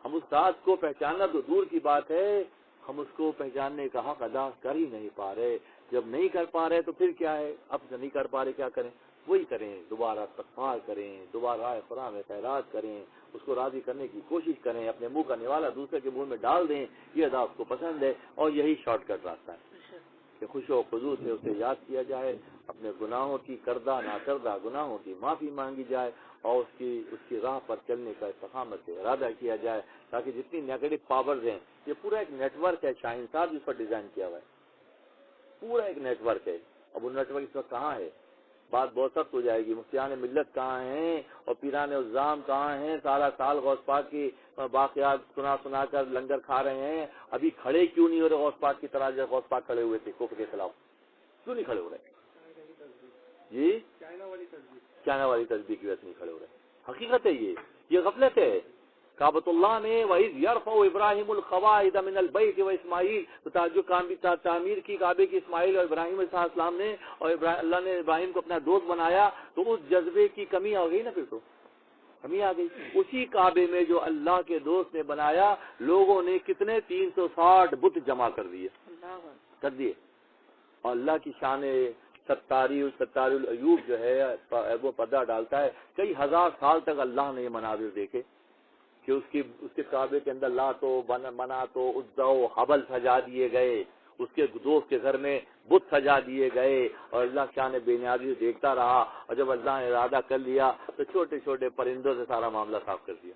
ہم اس ذات کو پہچاننا تو دور کی بات ہے, ہم اس کو پہچاننے کا حق ادا کر ہی نہیں پا رہے. جب نہیں کر پا رہے تو پھر کیا ہے, اب سے نہیں کر پا رہے کیا کریں؟ وہی کریں, دوبارہ استغفار کریں, دوبارہ قرآن میں خیرات کریں, اس کو راضی کرنے کی کوشش کریں, اپنے منہ کا نوالا دوسرے کے منہ میں ڈال دیں. یہ ادا اس کو پسند ہے اور یہی شارٹ کٹ راستہ ہے. کہ خوش و خضوع سے اسے یاد کیا جائے، اپنے گناہوں کی کردہ ناکردہ گناہوں کی معافی مانگی جائے اور اس کی راہ پر چلنے کا استقامت سے ارادہ کیا جائے، تاکہ جتنی نیگیٹو پاورز ہیں، یہ پورا ایک نیٹ ورک ہے شاہین صاحب جس پر ڈیزائن کیا ہوا ہے، پورا ایک نیٹ ورک ہے۔ اب وہ نیٹ ورک اس وقت کہاں ہے؟ بات بہت سخت ہو جائے گی، مفتیان ملت کہاں ہیں اور پیران عظام کہاں ہیں؟ سارا سال غوث پاک کی واقعات سنا کر لنگر کھا رہے ہیں، ابھی کھڑے کیوں نہیں ہو رہے غوث پاک کی طرح جب غوث پاک کھڑے ہوئے تھے کفر کے خلاف؟ کیوں نہیں کھڑے ہو رہے؟ جی چائنا والی تسبیح کی وجہ سے نہیں کھڑے ہو رہے۔ حقیقت ہے یہ غفلت ہے۔ کعبۃ اللہ میں وَإِذْ يَرْفَعُ إِبْرَاهِيمُ الْقَوَاعِدَ مِنَ الْبَيْتِ وَإِسْمَاعِيلُ، تو جو تعمیر کی کعبے کی اسماعیل اور ابراہیم علیہ السلام نے، اور اللہ نے ابراہیم کو اپنا دوست بنایا، تو اس جذبے کی کمی آ گئی نا، پھر تو کمی آ گئی۔ اسی کعبے میں جو اللہ کے دوست نے بنایا، لوگوں نے کتنے 360 بت جمع کر دیے، اور اللہ کی شان ستاری العیوب جو ہے وہ پردہ ڈالتا ہے۔ کئی ہزار سال تک اللہ نے یہ مناظر دیکھے کہ اس کے کعبے کے اندر لاتو مناتو عزا و حبل سجا دیے گئے، اس کے دوست کے گھر میں بت سجا دیے گئے، اور اللہ شان بے نیازی دیکھتا رہا، اور جب اللہ نے ارادہ کر لیا تو چھوٹے چھوٹے پرندوں سے سارا معاملہ صاف کر دیا۔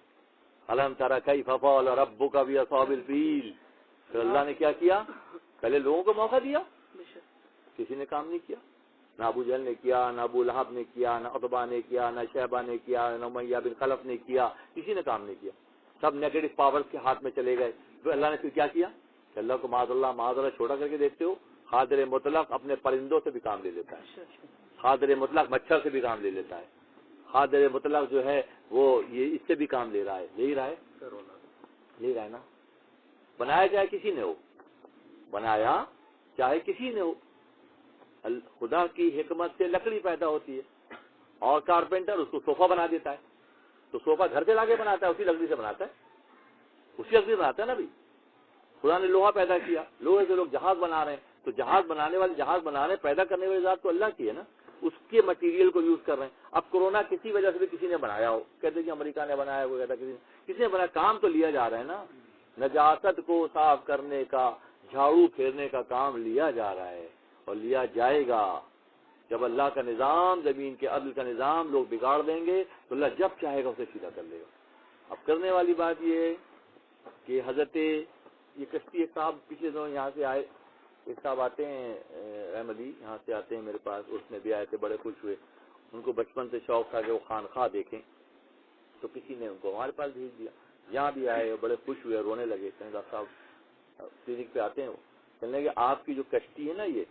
الم تری کیف فعل ربک باصحاب الفیل، تو اللہ نے کیا کیا؟ پہلے لوگوں کو موقع دیا، کسی نے کام نہیں کیا، نہ ابو جہل نے کیا، نہ ابو لہب نے کیا، نہ عتبہ نے کیا، نہ شیبہ نے کیا، نہ امیہ بن خلف نے کیا، کسی نے کام نہیں کیا، سب نیگیٹو پاورز کے ہاتھ میں چلے گئے۔ تو اللہ نے پھر کیا کیا کہ اللہ کو معاذ اللہ چھوٹا کر کے دیکھتے ہو، قادر مطلق اپنے پرندوں سے بھی کام لے لیتا ہے، قادر مطلق مچھر سے بھی کام لے لیتا ہے، قادر مطلق جو ہے وہ یہ اس سے بھی کام لے رہا ہے، یہی رہا ہے نا۔ بنایا چاہے کسی نے ہو، بنایا چاہے کسی نے ہو، خدا کی حکمت سے لکڑی پیدا ہوتی ہے، اور کارپینٹر اس کو صوفہ بنا دیتا ہے، تو صوفہ گھر سے لا کے بناتا ہے، اسی لکڑی سے بناتا ہے نا بھی۔ خدا نے لوہا پیدا کیا، لوہے سے لوگ جہاز بنا رہے ہیں، تو جہاز بنانے والے جہاز بنانے پیدا کرنے والی ذات تو اللہ کی ہے نا، اس کے مٹیریل کو یوز کر رہے ہیں۔ اب کورونا کسی وجہ سے بھی کسی نے بنایا ہو، کہتے کہ امریکہ نے بنایا، وہ کہتا کسی نے بنایا، کام تو لیا جا رہا ہے نا، نجاست کو صاف کرنے کا، جھاڑو پھیرنے کا کام لیا جا رہا ہے، اور لیا جائے گا۔ جب اللہ کا نظام، زمین کے عدل کا نظام لوگ بگاڑ دیں گے تو اللہ جب چاہے گا اسے سیدھا کر لے گا۔ اب کرنے والی بات یہ ہے کہ حضرت یہ کشتی ایک صاحب پچھلے دنوں یہاں سے آئے، ایک صاحب آتے ہیں احمدی، یہاں سے آتے ہیں میرے پاس، اس میں بھی آئے تھے، بڑے خوش ہوئے، ان کو بچپن سے شوق تھا کہ وہ خانقاہ دیکھیں، تو کسی نے ان کو ہمارے پاس بھیج دیا، یہاں بھی آئے، بڑے خوش ہوئے، رونے لگے، کہیں ڈاکٹر صاحب کلینک پہ آتے ہیں، وہ کہنے کہ آپ کی جو کشتی ہے نا، یہ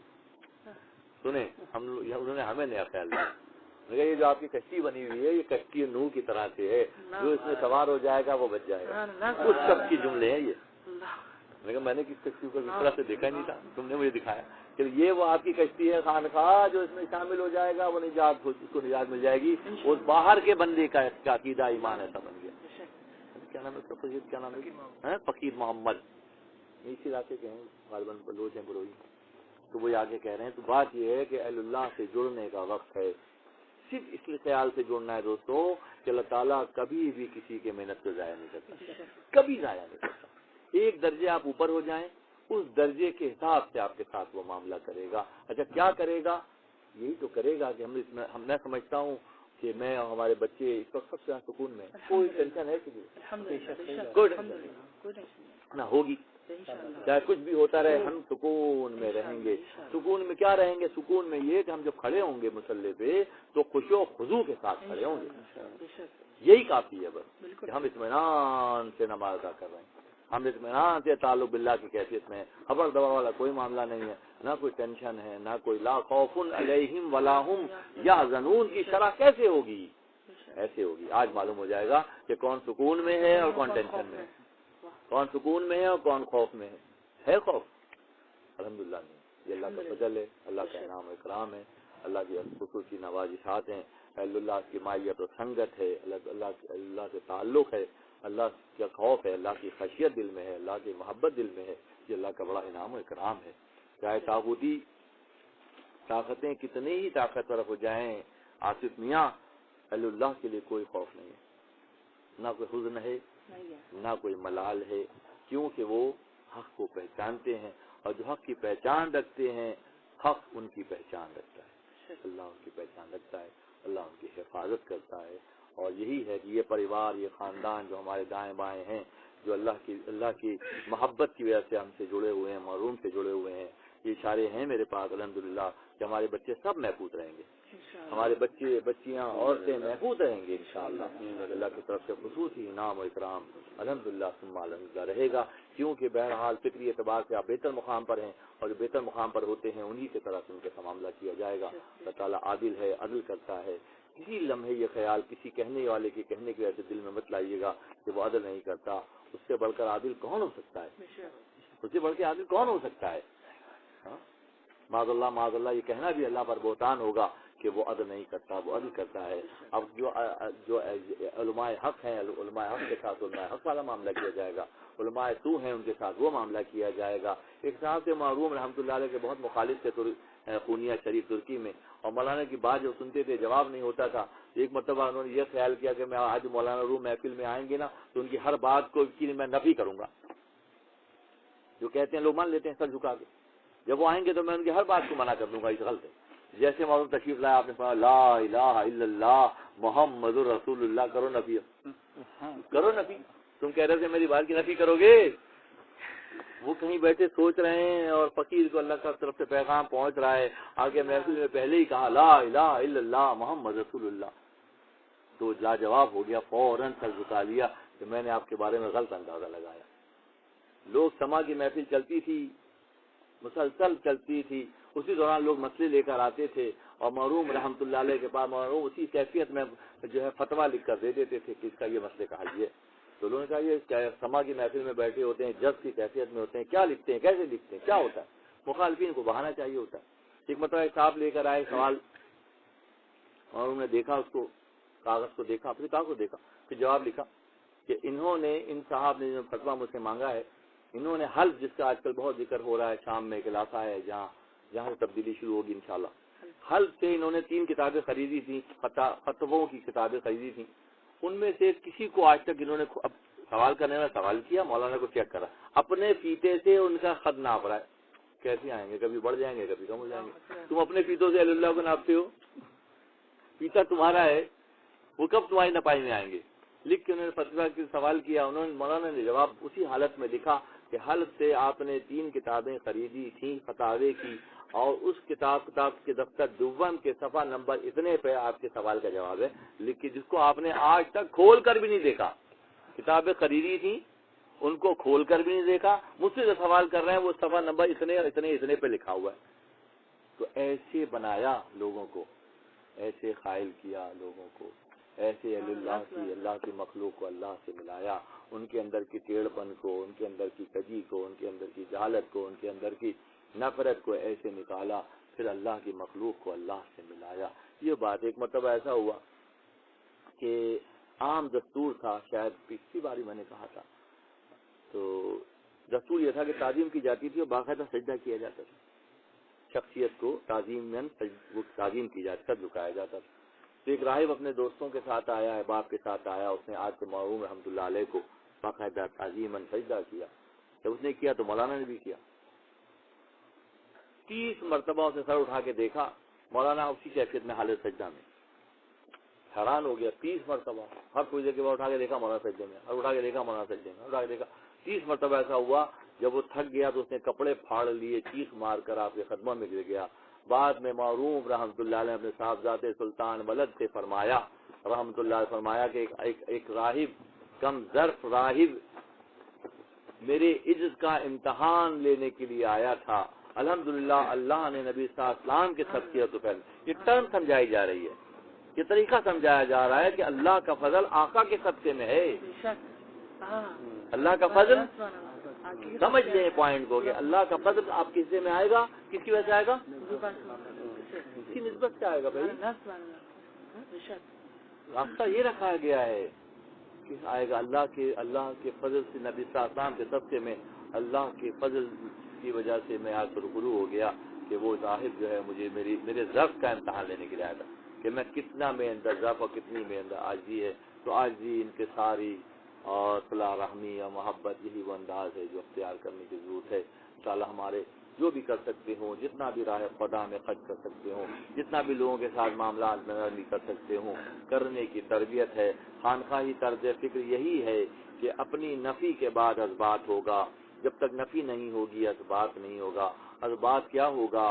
سنیں، انہوں نے ہمیں نیا خیال دیا، یہ جو آپ کی کشتی بنی ہوئی ہے، یہ کشتی نوح کی طرح سے ہے، جو اس میں سوار ہو جائے گا وہ بچ جائے گا، اس سب کی جملے ہیں یہ۔ میں نے کس کشتی کو اس طرح سے دیکھا نہیں تھا، تم نے مجھے دکھایا کہ یہ وہ آپ کی کشتی ہے خانقاہ، جو اس میں شامل ہو جائے گا وہ نجات، اس کو نجات مل جائے گی، اس باہر کے بندے کا عقیدہ ایمان ایسا بن گیا۔ کیا نام ہے اس کا؟ فقیر کیا نام ہے؟ فقیر محمد، اسی علاقے کے ہیں، غالباً بلوچ ہیں، بروئی، تو وہ آگے کہہ رہے ہیں۔ تو بات یہ ہے کہ اہل اللہ سے جڑنے کا وقت ہے، صرف اس خیال سے جڑنا ہے دوستو کہ اللہ تعالیٰ کبھی بھی کسی کے محنت کو ضائع نہیں کرتا، کبھی ضائع نہیں کرتا۔ ایک درجے آپ اوپر ہو جائیں، اس درجے کے حساب سے آپ کے ساتھ وہ معاملہ کرے گا۔ اچھا کیا کرے گا؟ یہی تو کرے گا کہ میں سمجھتا ہوں کہ میں اور ہمارے بچے اس وقت سب سے سکون میں، کوئی ٹینشن ہے کسی کوئی نہ ہوگی، چاہے کچھ بھی ہوتا رہے، ہم سکون میں رہیں گے۔ سکون میں کیا رہیں گے؟ سکون میں یہ کہ ہم جب کھڑے ہوں گے مسلح پہ تو خوش و خضوع کے ساتھ کھڑے ہوں گے، یہی کافی ہے بس کہ ہم اطمینان سے نماز ادا کر رہے ہیں، ہم اطمینان سے تعلق باللہ کی کیفیت میں، خبر دبا والا کوئی معاملہ نہیں ہے، نہ کوئی ٹینشن ہے، نہ کوئی لا خوف علیہم ولا ہم یحزنون کی شرح کیسے ہوگی؟ ایسے ہوگی۔ آج معلوم ہو جائے گا کہ کون سکون میں ہے اور کون ٹینشن میں ہے، کون سکون میں ہے اور کون خوف میں ہے خوف؟ الحمدللہ نہیں، یہ اللہ کا فضل ہے، اللہ کا انعام و اکرام ہے، اللہ کی خصوصی نوازشات ہیں، اللہ کی مائیت و سنگت ہے، اللہ سے تعلق ہے، اللہ کا خوف ہے، اللہ کی خشیت دل میں ہے، اللہ کی محبت دل میں ہے، یہ اللہ کا بڑا انعام و اکرام ہے۔ چاہے طاغوتی طاقتیں کتنی ہی طاقتور ہو جائیں، آصف میاں اللہ کے لیے کوئی خوف نہیں ہے، نہ کوئی حزن ہے، نہ کوئی ملال ہے، کیونکہ وہ حق کو پہچانتے ہیں اور جو حق کی پہچان رکھتے ہیں حق ان کی پہچان رکھتا ہے، اللہ ان کی پہچان رکھتا ہے، اللہ ان کی حفاظت کرتا ہے۔ اور یہی ہے کہ یہ پریوار، یہ خاندان جو ہمارے دائیں بائیں ہیں، جو اللہ کی محبت کی وجہ سے ہم سے جڑے ہوئے ہیں، محروم سے جڑے ہوئے ہیں، یہ اشارے ہیں میرے پاس الحمدللہ کہ ہمارے بچے سب محفوظ رہیں گے، ہمارے بچے بچیاں عورتیں محفوظ رہیں گے انشاءاللہ۔ اللہ کی طرف سے خصوصی انعام و اکرام الحمدللہ ثم الحمدللہ رہے گا، کیونکہ بہرحال فکری اعتبار سے آپ بہتر مقام پر ہیں، اور جو بہتر مقام پر ہوتے ہیں انہی کی طرف ان کا معاملہ کیا جائے گا۔ اللہ تعالیٰ عادل ہے، عدل کرتا ہے۔ کسی لمحے یہ خیال کسی کہنے والے کے کہنے کی وجہ سے دل میں مت لائیے گا کہ وہ عدل نہیں کرتا، اس سے بڑھ کر عادل کون ہو سکتا ہے؟ اس سے بڑھ کے عادل کون ہو سکتا ہے؟ معاذ اللہ یہ کہنا بھی اللہ پر بہتان ہوگا کہ وہ عدل نہیں کرتا، وہ عدل کرتا ہے۔ اب جو علماء حق ہیں، علماء حق کے ساتھ علماء حق والا معاملہ کیا جائے گا، علماء سو ہیں ان کے ساتھ وہ معاملہ کیا جائے گا۔ ایک صاحب سے معروم رحمۃ اللہ علیہ کے بہت مخالف تھے خونیہ شریف ترکی میں، اور مولانا کی بات جو سنتے تھے جواب نہیں ہوتا تھا۔ ایک مرتبہ انہوں نے یہ خیال کیا کہ میں آج مولانا روم محفل میں آئیں گے نا تو ان کی ہر بات کو میں نفی کروں گا، جو کہتے ہیں لوگ مان لیتے ہیں سر جھکا کے، جب وہ آئیں گے تو میں ان کی ہر بات کو منع کر دوں گا، اس غلط ہے۔ جیسے مولانا تشریف لایا آپ نے فرمایا لا الہ الا اللہ محمد الرسول اللہ، کرو نفی، کرو نفی۔ تم کہہ رہے تھے میری بات کی نفی کرو گے؟ وہ کہیں بیٹھے سوچ رہے ہیں اور فقیر کو اللہ کی طرف سے پیغام پہنچ رہا ہے، آگے محفل میں پہلے ہی کہا لا الہ الا اللہ محمد رسول اللہ، تو لاجواب ہو گیا، فوراً سر جھکا لیا کہ میں نے آپ کے بارے میں غلط اندازہ لگایا۔ لوگ سما کی محفل چلتی تھی، مسلسل چلتی تھی، اسی دوران لوگ مسئلے لے کر آتے تھے اور مرحوم رحمۃ اللہ علیہ کے پاس مرحوم اسی کیفیت میں جو ہے فتویٰ لکھ کر دے دیتے تھے کہ اس کا یہ مسئلے کا حل یہ۔ تو لوگوں نے کہا یہ کیا سما کی محفل میں بیٹھے ہوتے ہیں، جج کی کیفیت میں ہوتے ہیں، کیا لکھتے ہیں، کیسے لکھتے ہیں، کیا ہوتا ہے؟ مخالفین کو بہانا چاہیے ہوتا ہے۔ ایک مطلب ایک صاحب لے کر آئے سوال، اور انہوں نے دیکھا اس کو، کاغذ کو دیکھا، اپنے کاغذ کو دیکھا، پھر جواب لکھا کہ انہوں نے، ان صاحب نے جو فتویٰ مجھ سے مانگا ہے، انہوں نے حلف، جس کا آج کل بہت ذکر ہو رہا ہے، شام میں ایک علاقہ ہے جہاں سے تبدیلی شروع ہوگی انشاءاللہ، حلف سے انہوں نے 3 کتابیں خریدی تھیں، فتووں کی کتابیں خریدی تھیں، ان میں سے کسی کو آج تک انہوں نے سوال کرنے میں سوال کیا، مولانا کو چیک کرا، اپنے فیتے سے ان کا خط ناپ رہا ہے، کیسے آئیں گے، کبھی بڑھ جائیں گے کبھی کم ہو جائیں گے، تم اپنے فیتوں سے اللہ کو ناپتے ہو، فیتا تمہارا ہے، وہ کب تمہاری نپائی میں آئیں گے؟ لکھ کے انہوں نے فتویٰ کی سوال کیا، انہوں نے مولانا نے جواب اسی حالت میں لکھا کہ حلف سے آپ نے 3 کتابیں خریدی تھیں فتاوے کی، اور اس کتاب کے دفتر دوم کے صفحہ نمبر اتنے پہ آپ کے سوال کا جواب ہے، لکھ کے جس کو آپ نے آج تک کھول کر بھی نہیں دیکھا، کتابیں خریدی تھیں ان کو کھول کر بھی نہیں دیکھا، مجھ سے جو سوال کر رہے ہیں وہ صفحہ نمبر اتنے پہ لکھا ہوا ہے۔ تو ایسے بنایا لوگوں کو، ایسے قائل کیا لوگوں کو، ایسے اللہ کی مخلوق کو اللہ سے ملایا، ان کے اندر کی ٹیڑھ پن کو، ان کے اندر کی کجی کو، ان کے اندر کی جہالت کو، ان کے اندر کی نفرت کو ایسے نکالا، پھر اللہ کی مخلوق کو اللہ سے ملایا۔ یہ بات ایک مرتبہ ایسا ہوا کہ عام دستور تھا، شاید پچھلی باری میں نے کہا تھا، تو دستور یہ تھا کہ تعظیم کی جاتی تھی اور باقاعدہ سجدہ کیا جاتا تھا، شخصیت کو تعظیم کی جاتی، سر جھکایا جاتا تھا۔ تو ایک راہب اپنے دوستوں کے ساتھ آیا، احباب کے ساتھ آیا، اس نے آج کے مرحوم رحمۃ اللہ علیہ کو باقاعدہ تعظیماً سجدہ کیا۔ جب اس نے کیا تو مولانا نے بھی کیا، 30 مرتبہ اسے سر اٹھا کے دیکھا، مولانا اسی کیفیت میں حالت سجدہ میں، حیران ہو گیا، 30 مرتبہ ہر کوئی جگہ اٹھا کے دیکھا مولانا سجدے میں، اور اٹھا کے دیکھا مولانا سجدے میں، اٹھا کے دیکھا، 30 مرتبہ ایسا ہوا۔ جب وہ تھک گیا تو اس نے کپڑے پھاڑ لیے، چیخ مار کر آپ کے قدموں میں گر گیا۔ بعد میں معروف رحمۃ اللہ علیہ اپنے صاحبزادے سلطان ولد سے فرمایا، رحمۃ اللہ علیہ فرمایا کہ ایک راہب، کم ظرف راہب میرے عجز کا امتحان لینے کے لیے آیا تھا، الحمدللہ اللہ نے نبی صلی اللہ علیہ وسلم کے صدقے تو پہلے یہ ٹرم سمجھائی جا رہی ہے، یہ طریقہ سمجھایا جا رہا ہے کہ اللہ کا فضل آقا کے صدقے میں ہے، اللہ کا فضل سمجھ لیں پوائنٹ کو کہ اللہ کا فضل آپ کے حصے میں آئے گا، کس کی وجہ سے آئے گا؟ اس کی نسبت سے آئے گا بھائی، راستہ یہ رکھا گیا ہے کہ آئے گا اللہ کے فضل سے، نبی صلی اللہ علیہ وسلم کے صدقے میں اللہ کے فضل کی وجہ سے میں آج روبرو ہو گیا کہ وہ صاحب جو ہے مجھے میرے ضعف کا امتحان لینے کے لیے آیا تھا کہ میں کتنا میں اندر ضعف اور کتنی میں اندر عاجزی ہے۔ تو عاجزی، انکساری اور صلاح رحمی اور محبت، یہی وہ انداز ہے جو اختیار کرنے کی ضرورت ہے۔ تعالیٰ ہمارے جو بھی کر سکتے ہوں، جتنا بھی راہ خدا میں خرچ کر سکتے ہوں، جتنا بھی لوگوں کے ساتھ معاملات میں نرمی کر سکتے ہوں، کرنے کی تربیت ہے۔ خانقاہی طرز فکر یہی ہے کہ اپنی نفی کے بعد اثبات ہوگا، جب تک نفی نہیں ہوگی اثبات نہیں ہوگا۔ اثبات کیا ہوگا؟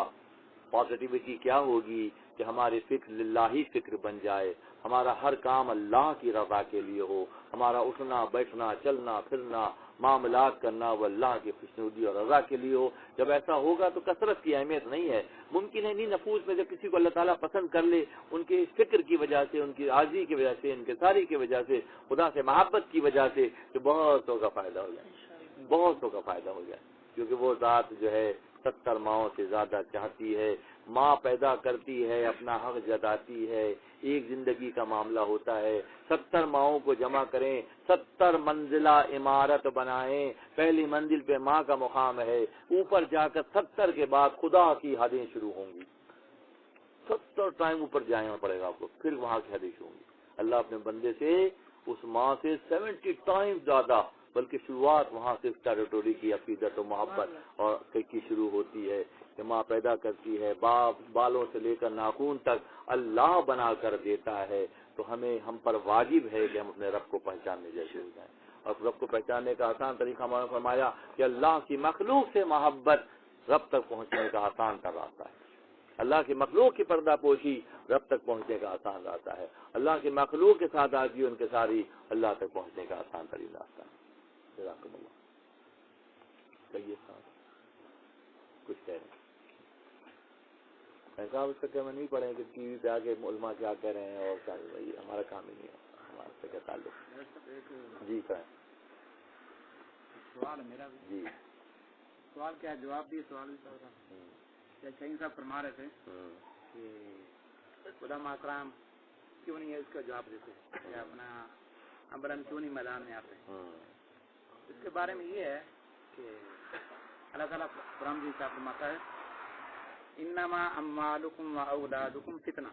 پازیٹیوٹی کیا ہوگی کہ ہماری فکر للہی فکر بن جائے، ہمارا ہر کام اللہ کی رضا کے لیے ہو، ہمارا اٹھنا بیٹھنا چلنا پھرنا معاملات کرنا وہ اللہ کی خوشنودی اور رضا کے لیے ہو۔ جب ایسا ہوگا تو کثرت کی اہمیت نہیں ہے۔ ممکن ہے نہیں نفوس میں جب کسی کو اللہ تعالیٰ پسند کر لے، ان کے فکر کی وجہ سے، ان کی عاجزی کی وجہ سے، انکساری کی وجہ سے، خدا سے محبت کی وجہ سے، تو بہتوں کا فائدہ ہو جائے، بہتوں کا فائدہ ہو جائے، کیونکہ وہ ذات جو ہے 70 ماؤں سے زیادہ چاہتی ہے۔ ماں پیدا کرتی ہے، اپنا حق جتاتی ہے، ایک زندگی کا معاملہ ہوتا ہے۔ 70 ماؤں کو جمع کریں، 70 منزلہ عمارت بنائیں، پہلی منزل پہ ماں کا مقام ہے، اوپر جا کر 70 کے بعد خدا کی حدیں شروع ہوں گی۔ 70 ٹائم اوپر جانا پڑے گا آپ کو، پھر وہاں کی حدیں شروع ہوں گی۔ اللہ اپنے بندے سے اس ماں سے 70 ٹائم زیادہ، بلکہ شروعات وہاں سے ٹیریٹوری کی عقیدت و محبت اور کی شروع ہوتی ہے کہ ماں پیدا کرتی ہے، باپ بالوں سے لے کر ناخون تک اللہ بنا کر دیتا ہے۔ تو ہم پر واجب ہے کہ ہم اپنے رب کو پہچاننے جیسے ہو جائیں، اور رب کو پہچاننے کا آسان طریقہ ہمارا نے فرمایا کہ اللہ کی مخلوق سے محبت رب تک پہنچنے کا آسان کا راستہ ہے۔ اللہ کی مخلوق کی پردہ پوشی رب تک پہنچنے کا آسان راستہ ہے۔ اللہ کی مخلوق کے ساتھ آجی ان کے ساری اللہ تک پہنچنے کا آسان ترین راستہ ہے۔ جزاکم اللہ۔ کہیے صاحب کچھ کہہ رہے ہیں صاحب، اس کا میں نہیں پڑھیں کہ ٹی وی پہ آ کے علماء کیا کہہ رہے ہیں اور کیا، ہمارا کام ہی نہیں ہے، ہمارا سے کیا تعلق۔ جی کہیں سوال ہے میرا بھی۔ جی سوال کیا ہے، جواب بھی سوال بھی تھا۔ شہین صاحب فرما رہے تھے کہ خدا محترم کیوں نہیں ہے اس کا جواب دیتے، یا اپنا امبرن کیوں نہیں میدان میں آتے۔ اس کے بارے میں یہ ہے کہ اللہ تعالیٰ قرآن بھی صاحب فرماتا ہے انما اموالکم و اولادکم فتنہ۔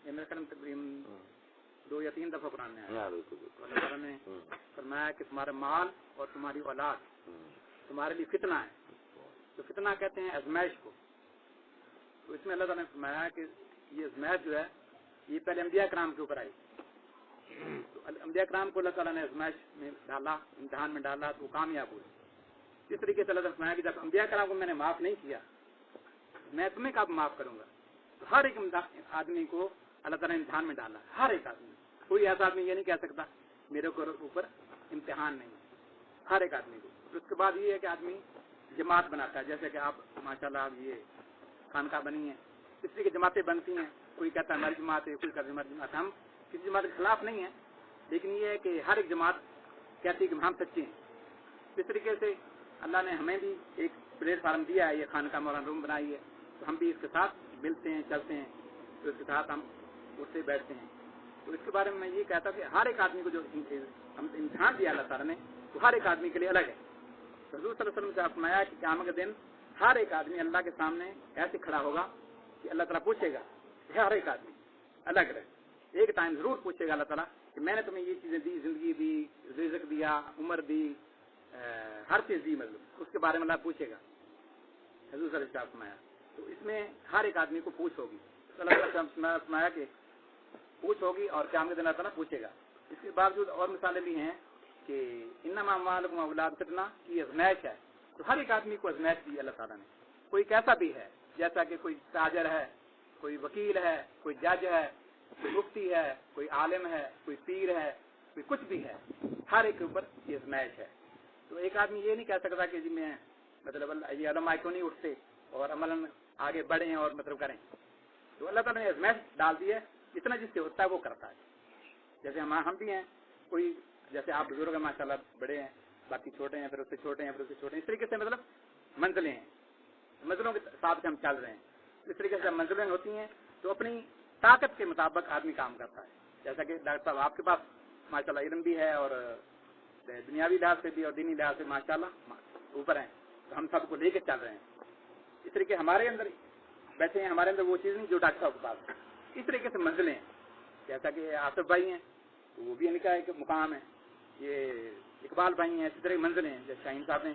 یہ میرے خیال میں تقریباً 2 یا 3 دفعہ قرآن میں آیا۔ اللہ تعالیٰ نے فرمایا کہ تمہارا مال اور تمہاری اولاد تمہارے لیے فتنہ ہے۔ تو فتنہ کہتے ہیں ازمائش کو۔ تو اس میں اللہ تعالیٰ نے فرمایا کہ یہ ازمائش جو ہے یہ پہلے انبیاء کرام کے اوپر آئی۔ تو انبیاء کرام کو اللہ تعالیٰ نے ازمائش میں ڈالا، امتحان میں ڈالا، تو وہ کامیاب ہوئے۔ اس طریقے سے اللہ تعالیٰ نے فرمایا کہ جب انبیاء کرام کو میں نے معاف نہیں کیا، میں تمہیں کب معاف کروں گا۔ تو ہر ایک آدمی کو اللہ تعالیٰ نے امتحان میں ڈالا، ہر ایک آدمی۔ کوئی ایسا آدمی یہ نہیں کہہ سکتا میرے اوپر امتحان نہیں، ہر ایک آدمی کو۔ تو اس کے بعد یہ ہے کہ آدمی جماعت بناتا ہے، جیسے کہ آپ ماشاءاللہ آپ یہ خانقاہ بنی ہیں، اس لیے کہ جماعتیں بنتی ہیں، کوئی کہتا ہے ہماری جماعت ہے، کوئی کہتا ہے ہماری جماعت۔ ہم کسی جماعت کے خلاف نہیں ہیں، لیکن یہ ہے کہ ہر ایک جماعت کہتی ہے کہ ہم سچے ہیں۔ اس طریقے سے اللہ نے ہمیں بھی ایک پلیٹ فارم دیا ہے، یہ خانقاہ مولانا روم بنائی ہے، تو ہم بھی اس کے ساتھ ملتے ہیں، چلتے ہیں، تو اس کے ساتھ ہم اٹھتے بیٹھتے ہیں۔ تو اس کے بارے میں یہ کہتا کہ ہر ایک آدمی کو جو ہم امتحان دیا اللہ تعالیٰ نے، وہ ہر ایک آدمی کے لیے الگ ہے۔ حضور صلی اللہ علیہ وسلم سے فرمایا کہ قیامت کے دن ہر ایک آدمی اللہ کے سامنے ایسے کھڑا ہوگا کہ اللہ تعالیٰ پوچھے گا، ہر ایک آدمی الگ الگ ایک ٹائم ضرور پوچھے گا اللہ تعالیٰ کہ میں نے تمہیں یہ چیزیں دی، زندگی دی، رزق دیا، عمر دی، ہر چیز دی، مطلب اس کے بارے میں اللہ پوچھے گا۔ حضور صلی اللہ علیہ وسلم فرمایا تو اس میں ہر ایک آدمی کو پوچھ ہوگی۔ اللہ تعالیٰ نے فرمایا کہ پوچھ ہوگی اور قیامت کے دن اللہ تعالیٰ پوچھے گا۔ اس کے باوجود اور مثالیں بھی ہیں کہ انما اموالکم و اولاد فتنہ کی ازمائش ہے۔ تو ہر ایک آدمی کو ازمائش دی اللہ تعالیٰ نے، کوئی کیسا بھی ہے، جیسا کہ کوئی تاجر ہے، کوئی وکیل ہے، کوئی جج ہے، کوئی مفتی ہے، کوئی عالم ہے، کوئی پیر ہے، کوئی کچھ بھی ہے، ہر ایک کے اوپر یہ ازمائش ہے۔ تو ایک آدمی یہ نہیں کہہ سکتا کہ جی میں مطلب یہ علماء کیوں نہیں اٹھتے اور عملاً آگے بڑھیں اور مطلب کریں۔ تو اللہ تعالیٰ نے ازمائش ڈال دی ہے، جتنا جس سے ہوتا ہے وہ کرتا ہے۔ جیسے ہم بھی ہیں، کوئی جیسے آپ بزرگ ہیں ماشاء اللہ بڑے ہیں، باقی چھوٹے ہیں، پھر اس سے چھوٹے ہیں، پھر اس سے چھوٹے ہیں، اس طریقے سے مطلب منزلیں ہیں، منزلوں کے حساب سے ہم چل رہے ہیں۔ اس طریقے سے جب منزلیں ہوتی ہیں تو اپنی طاقت کے مطابق آدمی کام کرتا ہے۔ جیسا کہ ڈاکٹر صاحب آپ کے پاس ماشاء اللہ علم بھی ہے اور دنیاوی لحاظ سے بھی اور دینی لحاظ سے ماشاء اللہ اوپر ہیں، تو ہم سب کو لے کے چل رہے ہیں۔ اس طریقے ہمارے اندر بیٹھے ہیں، ہمارے اندر وہ چیز نہیں جو ڈاکٹر صاحب کے پاس ہے۔ اس طریقے سے منزلیں ہیں، جیسا کہ آصف بھائی ہیں وہ بھی ان کا ایک مقام ہے، یہ اقبال بھائی ہیں، اسی طرح منزلیں ہیں، جیسے شاہین صاحب ہیں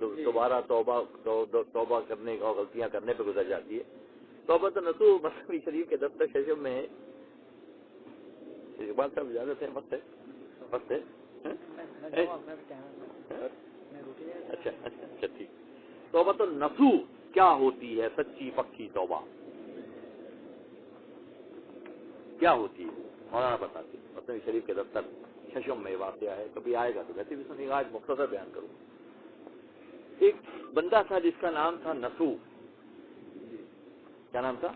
دوبارہ توبہ کرنے اور غلطیاں کرنے پہ گزر جاتی ہے. توبہ تو نسو مصنوی شریف کے دفتر ششم میں ہے. اقبال صاحب اجازت ہے؟ مست ہے. اچھا ٹھیک. توبہ تو نسو کیا ہوتی ہے؟ سچی پکی توبہ کیا ہوتی ہے؟ مولانا بتاتے ہیں. مصنوی شریف کے دفتر ششم میں واقعہ ہے, کبھی آئے گا تو ویسے بھی سنیے گا. آج مختصر بیان کروں. ایک بندہ تھا جس کا نام تھا نسو. کیا نام تھا؟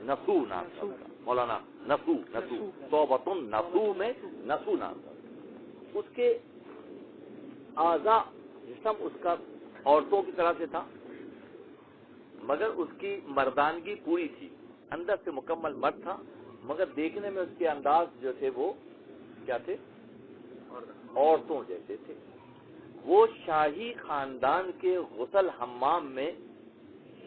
نسو نام تھا مولانا. نسو توبۃ النسو میں نسو نام تھا. اس کے اعضاء جسم اس کا عورتوں کی طرح سے تھا, مگر اس کی مردانگی پوری تھی. اندر سے مکمل مرد تھا, مگر دیکھنے میں اس کے انداز جو تھے وہ کیا تھے؟ عورتوں جیسے تھے. وہ شاہی خاندان کے غسل حمام میں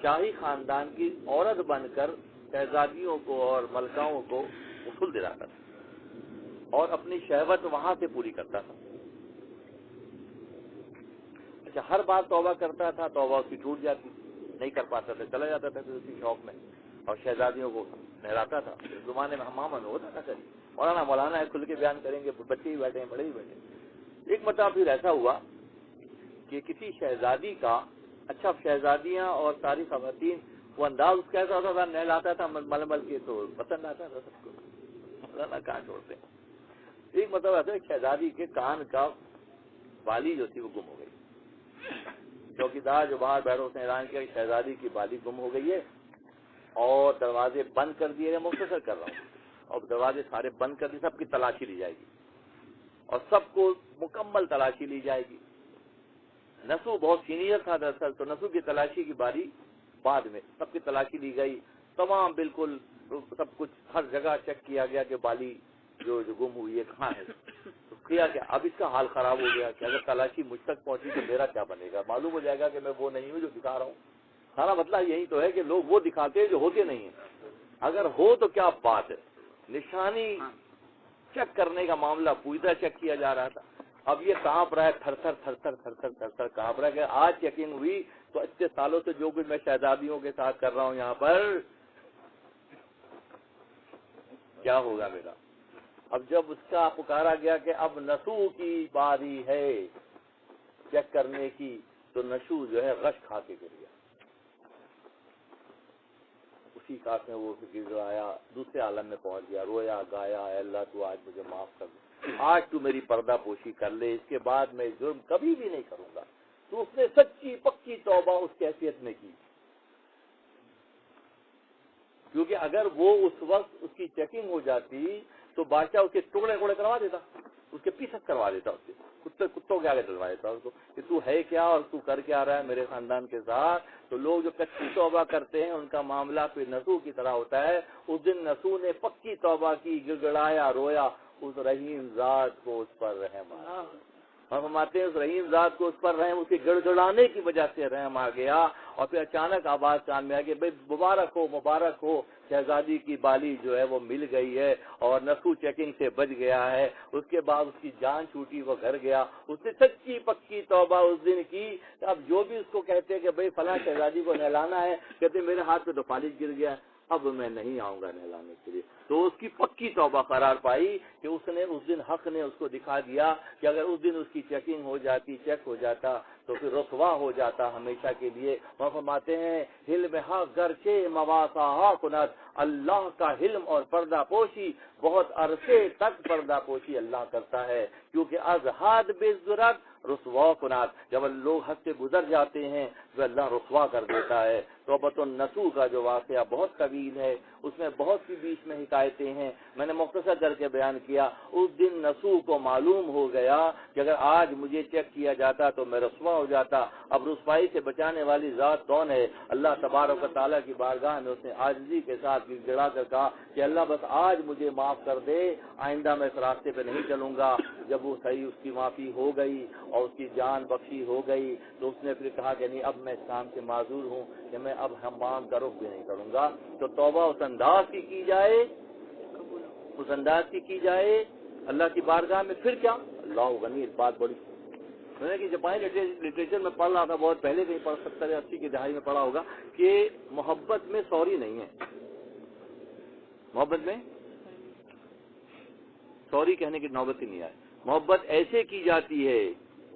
شاہی خاندان کی عورت بن کر شہزادیوں کو اور ملکاؤں کو غسل دلاتا تھا اور اپنی شہوت وہاں سے پوری کرتا تھا. اچھا, ہر بار توبہ کرتا تھا, توبہ اس کی ٹوٹ جاتی, نہیں کر پاتا تھا, چلا جاتا تھا پھر اسی شوق میں اور شہزادیوں کو نہلاتا تھا. اس زمانے میں حمام میں ہوتا تھا. مولانا ہے, کھل کے بیان کریں گے, بچے ہی بیٹھے ہیں, بڑے ہی بیٹھے. ایک مرتبہ پھر ایسا ہوا کہ کسی شہزادی کا, اچھا شہزادیاں اور ساری خواتین, وہ انداز اس کا ایسا ہوتا تھا, نہلاتا تھا مل مل کے, تو پسند آتا تھا سب کو. مولانا کہاں چھوڑتے ہیں. ایک مرتبہ ایسا شہزادی کے کان کا بالی جو تھی وہ گم ہو گئی. چوکیدار جو باہر بیٹھے اس نے اعلان کیا کہ شہزادی کی بالی گم ہو گئی ہے اور دروازے بند کر دیے. مختصر کر رہا ہوں. اور دروازے سارے بند کر دیے, سب کی تلاشی لی جائے گی اور سب کو مکمل تلاشی لی جائے گی. نسو بہت سینئر تھا دراصل, تو نسو کی تلاشی کی باری بعد میں. سب کی تلاشی لی گئی, تمام بالکل سب کچھ ہر جگہ چیک کیا گیا کہ بالی جو گم ہوئی ہے کہاں ہے. تو کیا کہ اب اس کا حال خراب ہو گیا کہ اگر تلاشی مجھ تک پہنچی تو میرا کیا بنے گا. معلوم ہو جائے گا کہ میں وہ نہیں ہوں جو دکھا رہا ہوں. سارا مسئلہ یہی تو ہے کہ لوگ وہ دکھاتے ہیں جو ہوتے نہیں ہیں. اگر ہو تو کیا بات ہے. نشانی چیک کرنے کا معاملہ پوری طرح چیک کیا جا رہا تھا. اب یہ کانپ رہا ہے, تھر تھر کانپ رہا ہے کہ آج چیکنگ ہوئی تو اتنے سالوں سے جو کچھ میں شہزادیوں کے ساتھ کر رہا ہوں یہاں پر, کیا ہوگا میرا. اب جب اس کا پکارا گیا کہ اب نسو کی باری ہے چیک کرنے کی, تو نسو جو ہے غش کھا کے گر گیا. اسی کاٹ میں وہ گر آیا, دوسرے عالم میں پہنچ گیا, رویا گایا, اے اللہ تو آج مجھے معاف کر دے, آج تو میری پردہ پوشی کر لے, اس کے بعد میں جرم کبھی بھی نہیں کروں گا. تو اس نے سچی پکی توبہ اس کیفیت میں کی, کیونکہ اگر وہ اس وقت اس کی چیکنگ ہو جاتی تو بادشاہ اس کے ٹکڑے کروا دیتا, اس کے پیسز کروا دیتا, اس کے کتوں کے آگے ڈلوا دیتا اس کو کہ تو ہے کیا اور تو کر کیا رہا ہے میرے خاندان کے ساتھ. تو لوگ جو کچی توبہ کرتے ہیں ان کا معاملہ پھر نسو کی طرح ہوتا ہے. اس دن نسو نے پکی توبہ کی, گڑگڑایا, رویا, اس رحیم ذات کو اس پر رحم آیا. ہم فرماتے ہیں اس رحیم ذات کو اس پر رحم, اس کے گڑ گڑانے کی وجہ سے رحم آ گیا. اور پھر اچانک آواز کان میں آ گئی, بھائی مبارک ہو شہزادی کی بالی جو ہے وہ مل گئی ہے اور نسو چیکنگ سے بچ گیا ہے. اس کے بعد اس کی جان چھوٹی, وہ گھر گیا. اس نے سچی پکی توبہ اس دن کی. اب جو بھی اس کو کہتے کہ بھائی فلاں شہزادی کو نہلانا ہے, کہتے میرے ہاتھ پہ تو فالج گر گیا, اب میں نہیں آؤں گا نہلانے کے لیے. تو اس کی پکی توبہ قرار پائی کہ اس نے اس دن حق نے اس کو دکھا دیا کہ اگر اس دن اس کی چیکنگ ہو جاتی, چیک ہو جاتا تو پھر رسوا ہو جاتا ہمیشہ کے لیے. وہ فرماتے ہیں حلم حق گرچہ مواسا کنت, اللہ کا حلم اور پردہ پوشی بہت عرصے تک پردہ پوشی اللہ کرتا ہے, کیونکہ از حد بے ضرورت رسوا کنات, جب لوگ حد سے گزر جاتے ہیں تو اللہ رسوا کر دیتا ہے. توبۃ النسو کا جو واقعہ بہت طویل ہے, اس میں بہت سی بیچ میں حکایتیں ہیں, میں نے مختصر کر کے بیان کیا. اس دن نسو کو معلوم ہو گیا کہ اگر آج مجھے چیک کیا جاتا تو میں رسوا ہو جاتا. اب رسوائی سے بچانے والی ذات کون ہے؟ اللہ تبارک و تعالیٰ کی بارگاہ میں اس نے عاجزی کے ساتھ گڑا کر کہا کہ اللہ بس آج مجھے معاف کر دے, آئندہ میں اس راستے پہ نہیں چلوں گا. جب وہ صحیح اس کی معافی ہو گئی اور اس کی جان بخشی ہو گئی تو اس نے پھر کہا کہ نہیں, اب میں اس کام سے معذور ہوں کہ میں اب حمام کا رخ بھی نہیں کروں گا. تو توبہ اس انداز کی جائے, اس انداز کی جائے اللہ کی بارگاہ میں. پھر کیا اللہ غنی, بات بڑی میں نے کہ جاپانی لٹریچر میں پڑھ رہا تھا بہت پہلے، کہیں پڑھ 70-80 کی دہائی میں پڑھا ہوگا کہ محبت میں سوری نہیں ہے، محبت میں سوری کہنے کی نوبت ہی نہیں آئے. محبت ایسے کی جاتی ہے،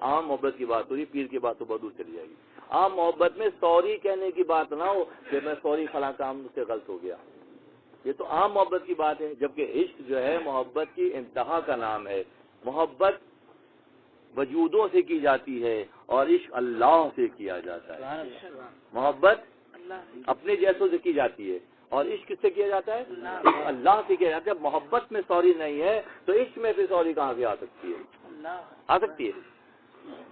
عام محبت کی بات ہو رہی، پیر کی بات تو بہت دور چلی جائے گی. عام محبت میں سوری کہنے کی بات نہ ہو کہ میں سوری فلاں کام سے غلط ہو گیا، یہ تو عام محبت کی بات ہے. جبکہ عشق جو ہے محبت کی انتہا کا نام ہے. محبت وجودوں سے کی جاتی ہے اور عشق اللہ سے کیا جاتا ہے. محبت اپنے جیسوں سے کی جاتی ہے اور عشق کس سے کیا جاتا ہے؟ اللہ سے کیا جاتا ہے. محبت میں سوری نہیں ہے تو عشق میں پھر سوری کہاں سے آ سکتی ہے؟ آ سکتی ہے.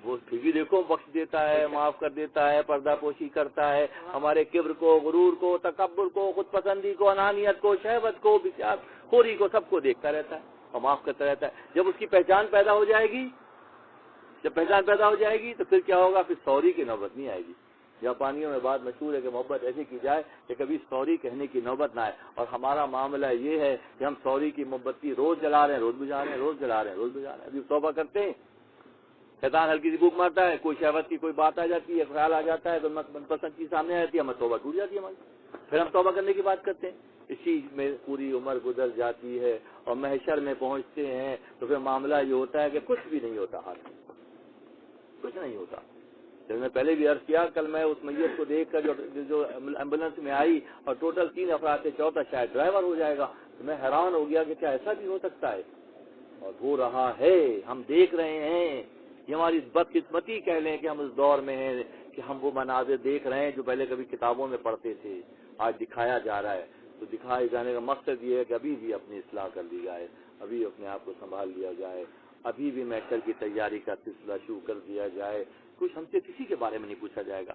وہ پھر بھی دیکھو بخش دیتا ہے، معاف کر دیتا ہے، پردہ پوشی کرتا ہے، ہمارے کبر کو، غرور کو، تکبر کو، خود پسندی کو، انانیت کو، شہوت کو، بچار خوری کو، سب کو دیکھتا رہتا ہے اور معاف کرتا رہتا ہے. جب اس کی پہچان پیدا ہو جائے گی، جب پہچان پیدا ہو جائے گی تو پھر کیا ہوگا؟ پھر سوری کی نوبت نہیں آئے گی. جاپانیوں میں بات مشہور ہے کہ محبت ایسی کی جائے کہ کبھی سوری کہنے کی نوبت نہ آئے. اور ہمارا معاملہ یہ ہے کہ ہم سوری کی محبت کی روز جلا رہے ہیں، روز بجھا رہے ہیں، روز جلا رہے ہیں، روز بجھا رہے ہیں. ابھی توبہ کرتے ہیں، شیطان ہلکی سی بھوک مارتا ہے، کوئی شہوت کی کوئی بات آ جاتی ہے، خیال آ جاتا ہے، کوئی من پسند چیز سامنے آ جاتی ہے، ہمیں توبہ ٹوٹ جاتی ہے ہماری. پھر ہم توبہ کرنے کی بات کرتے ہیں. اسی میں پوری عمر گزر جاتی ہے اور محشر میں پہنچتے ہیں تو پھر معاملہ یہ ہوتا ہے کہ کچھ بھی نہیں ہوتا، ہاتھ میں کچھ نہیں ہوتا. جب میں پہلے بھی عرض کیا، کل میں اس میت کو دیکھ کر جو ایمبولینس میں آئی اور ٹوٹل 3 افراد تھے، چوتھا شاید ڈرائیور ہو جائے گا، تو میں حیران ہو گیا کہ کیا ایسا بھی ہو سکتا ہے؟ اور ہو رہا ہے، ہم دیکھ رہے ہیں. یہ ہماری بدقسمتی کہہ لیں کہ ہم اس دور میں ہیں کہ ہم وہ مناظر دیکھ رہے ہیں جو پہلے کبھی کتابوں میں پڑھتے تھے، آج دکھایا جا رہا ہے. تو دکھائے جانے کا مقصد یہ ہے کہ ابھی بھی اپنی اصلاح کر لی جائے، ابھی اپنے آپ کو سنبھال لیا جائے، ابھی بھی محشر کی تیاری کا سلسلہ شروع کر دیا جائے. کچھ ہم سے کسی کے بارے میں نہیں پوچھا جائے گا،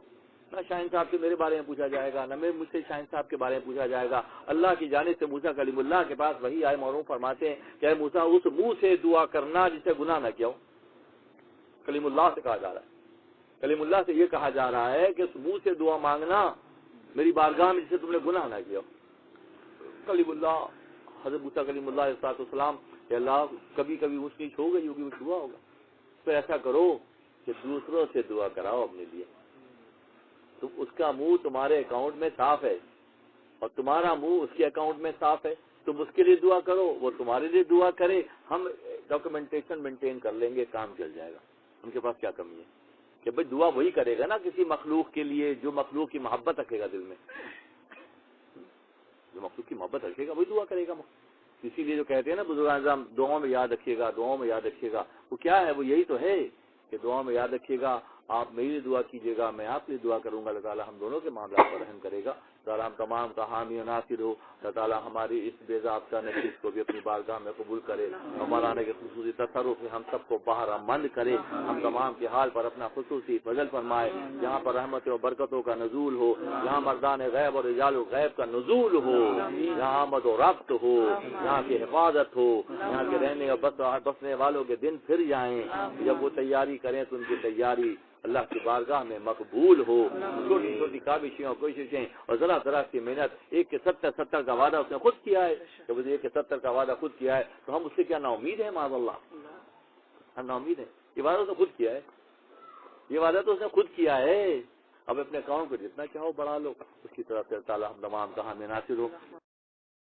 نہ شاہین صاحب سے میرے بارے میں پوچھا جائے گا، نہ مجھ سے شاہین صاحب کے بارے میں پوچھا جائے گا. اللہ کی جانب سے موسیٰ کلیم اللہ کے پاس وہی آئے، معروف فرماتے ہیں کہ اے موسیٰ اس منہ سے دعا کرنا جسے گناہ نہ کیا ہو. کلیم اللہ سے کہا جا رہا ہے، کلیم اللہ سے یہ کہا جا رہا ہے کہ اس منہ سے دعا مانگنا میری بارگاہ میں جسے تم نے گناہ نہ کیا ہو. کلیم اللہ حضرت موسیٰ کلیم اللہ علیہ السلام کہ اللہ کبھی کبھی اونچ نیچ ہو گئی ہوگی، کچھ ہوا ہوگا، تو ایسا کرو کہ دوسروں سے دعا کراؤ اپنے لیے. تو اس کا منہ تمہارے اکاؤنٹ میں صاف ہے اور تمہارا منہ اس کے اکاؤنٹ میں صاف ہے، تم اس کے لیے دعا کرو، وہ تمہارے لیے دعا کرے. ہم ڈاکومنٹیشن مینٹین کر لیں گے، کام چل جائے گا. ان کے پاس کیا کمی ہے کہ بھائی دعا وہی کرے گا نا کسی مخلوق کے لیے جو مخلوق کی محبت رکھے گا دل میں، جو مخلوق کی محبت رکھے گا وہی دعا کرے گا. اسی لیے جو کہتے ہیں نا بزرگان اعظم، دعاؤں میں یاد رکھیے گا، دعاؤں میں یاد رکھیے گا. وہ کیا ہے؟ وہ یہی تو ہے کہ دعاؤں میں یاد رکھیے گا، آپ میرے لیے دعا کیجیے گا، میں آپ کے لیے دعا کروں گا. اللہ تعالیٰ ہم دونوں کے معاملات پر رحم کرے گا. تعالیٰ ہم تمام کا حامی و ناصر ہو. اللہ تعالیٰ ہماری اس بے ضابطہ نشست کو بھی اپنی بارگاہ میں قبول کرے. مولانا کے خصوصی تصرف میں ہم سب کو بہرہ مند کرے. ہم تمام کے حال پر اپنا خصوصی فضل فرمائے. جہاں پر رحمت و برکتوں کا نزول ہو، جہاں مردان غیب اور رجال غیب کا نزول ہو، جہاں آمد و رفت ہو، یہاں کی حفاظت ہو، یہاں کے رہنے اور بسنے والوں کے دن پھر جائیں. جب وہ تیاری کریں تو ان کی تیاری اللہ کی بارگاہ میں مقبول ہو. چھوٹی چھوٹی کاوشیں اور کوششیں اور ذرا ذرا کی محنت، 1 کے 70 کا وعدہ اس نے خود کیا ہے. جب اسے 1 کے 70 کا وعدہ خود کیا ہے تو ہم اس سے کیا نا امید ہیں؟ معاذ اللہ ہم نا امید ہیں. یہ وعدہ اس نے خود کیا ہے، یہ وعدہ تو اس نے خود کیا ہے. اب اپنے کام کو جتنا چاہو بڑھا لو، اس کی طرف سے تعالیٰ ہم تمام کا حامی ناصر ہو.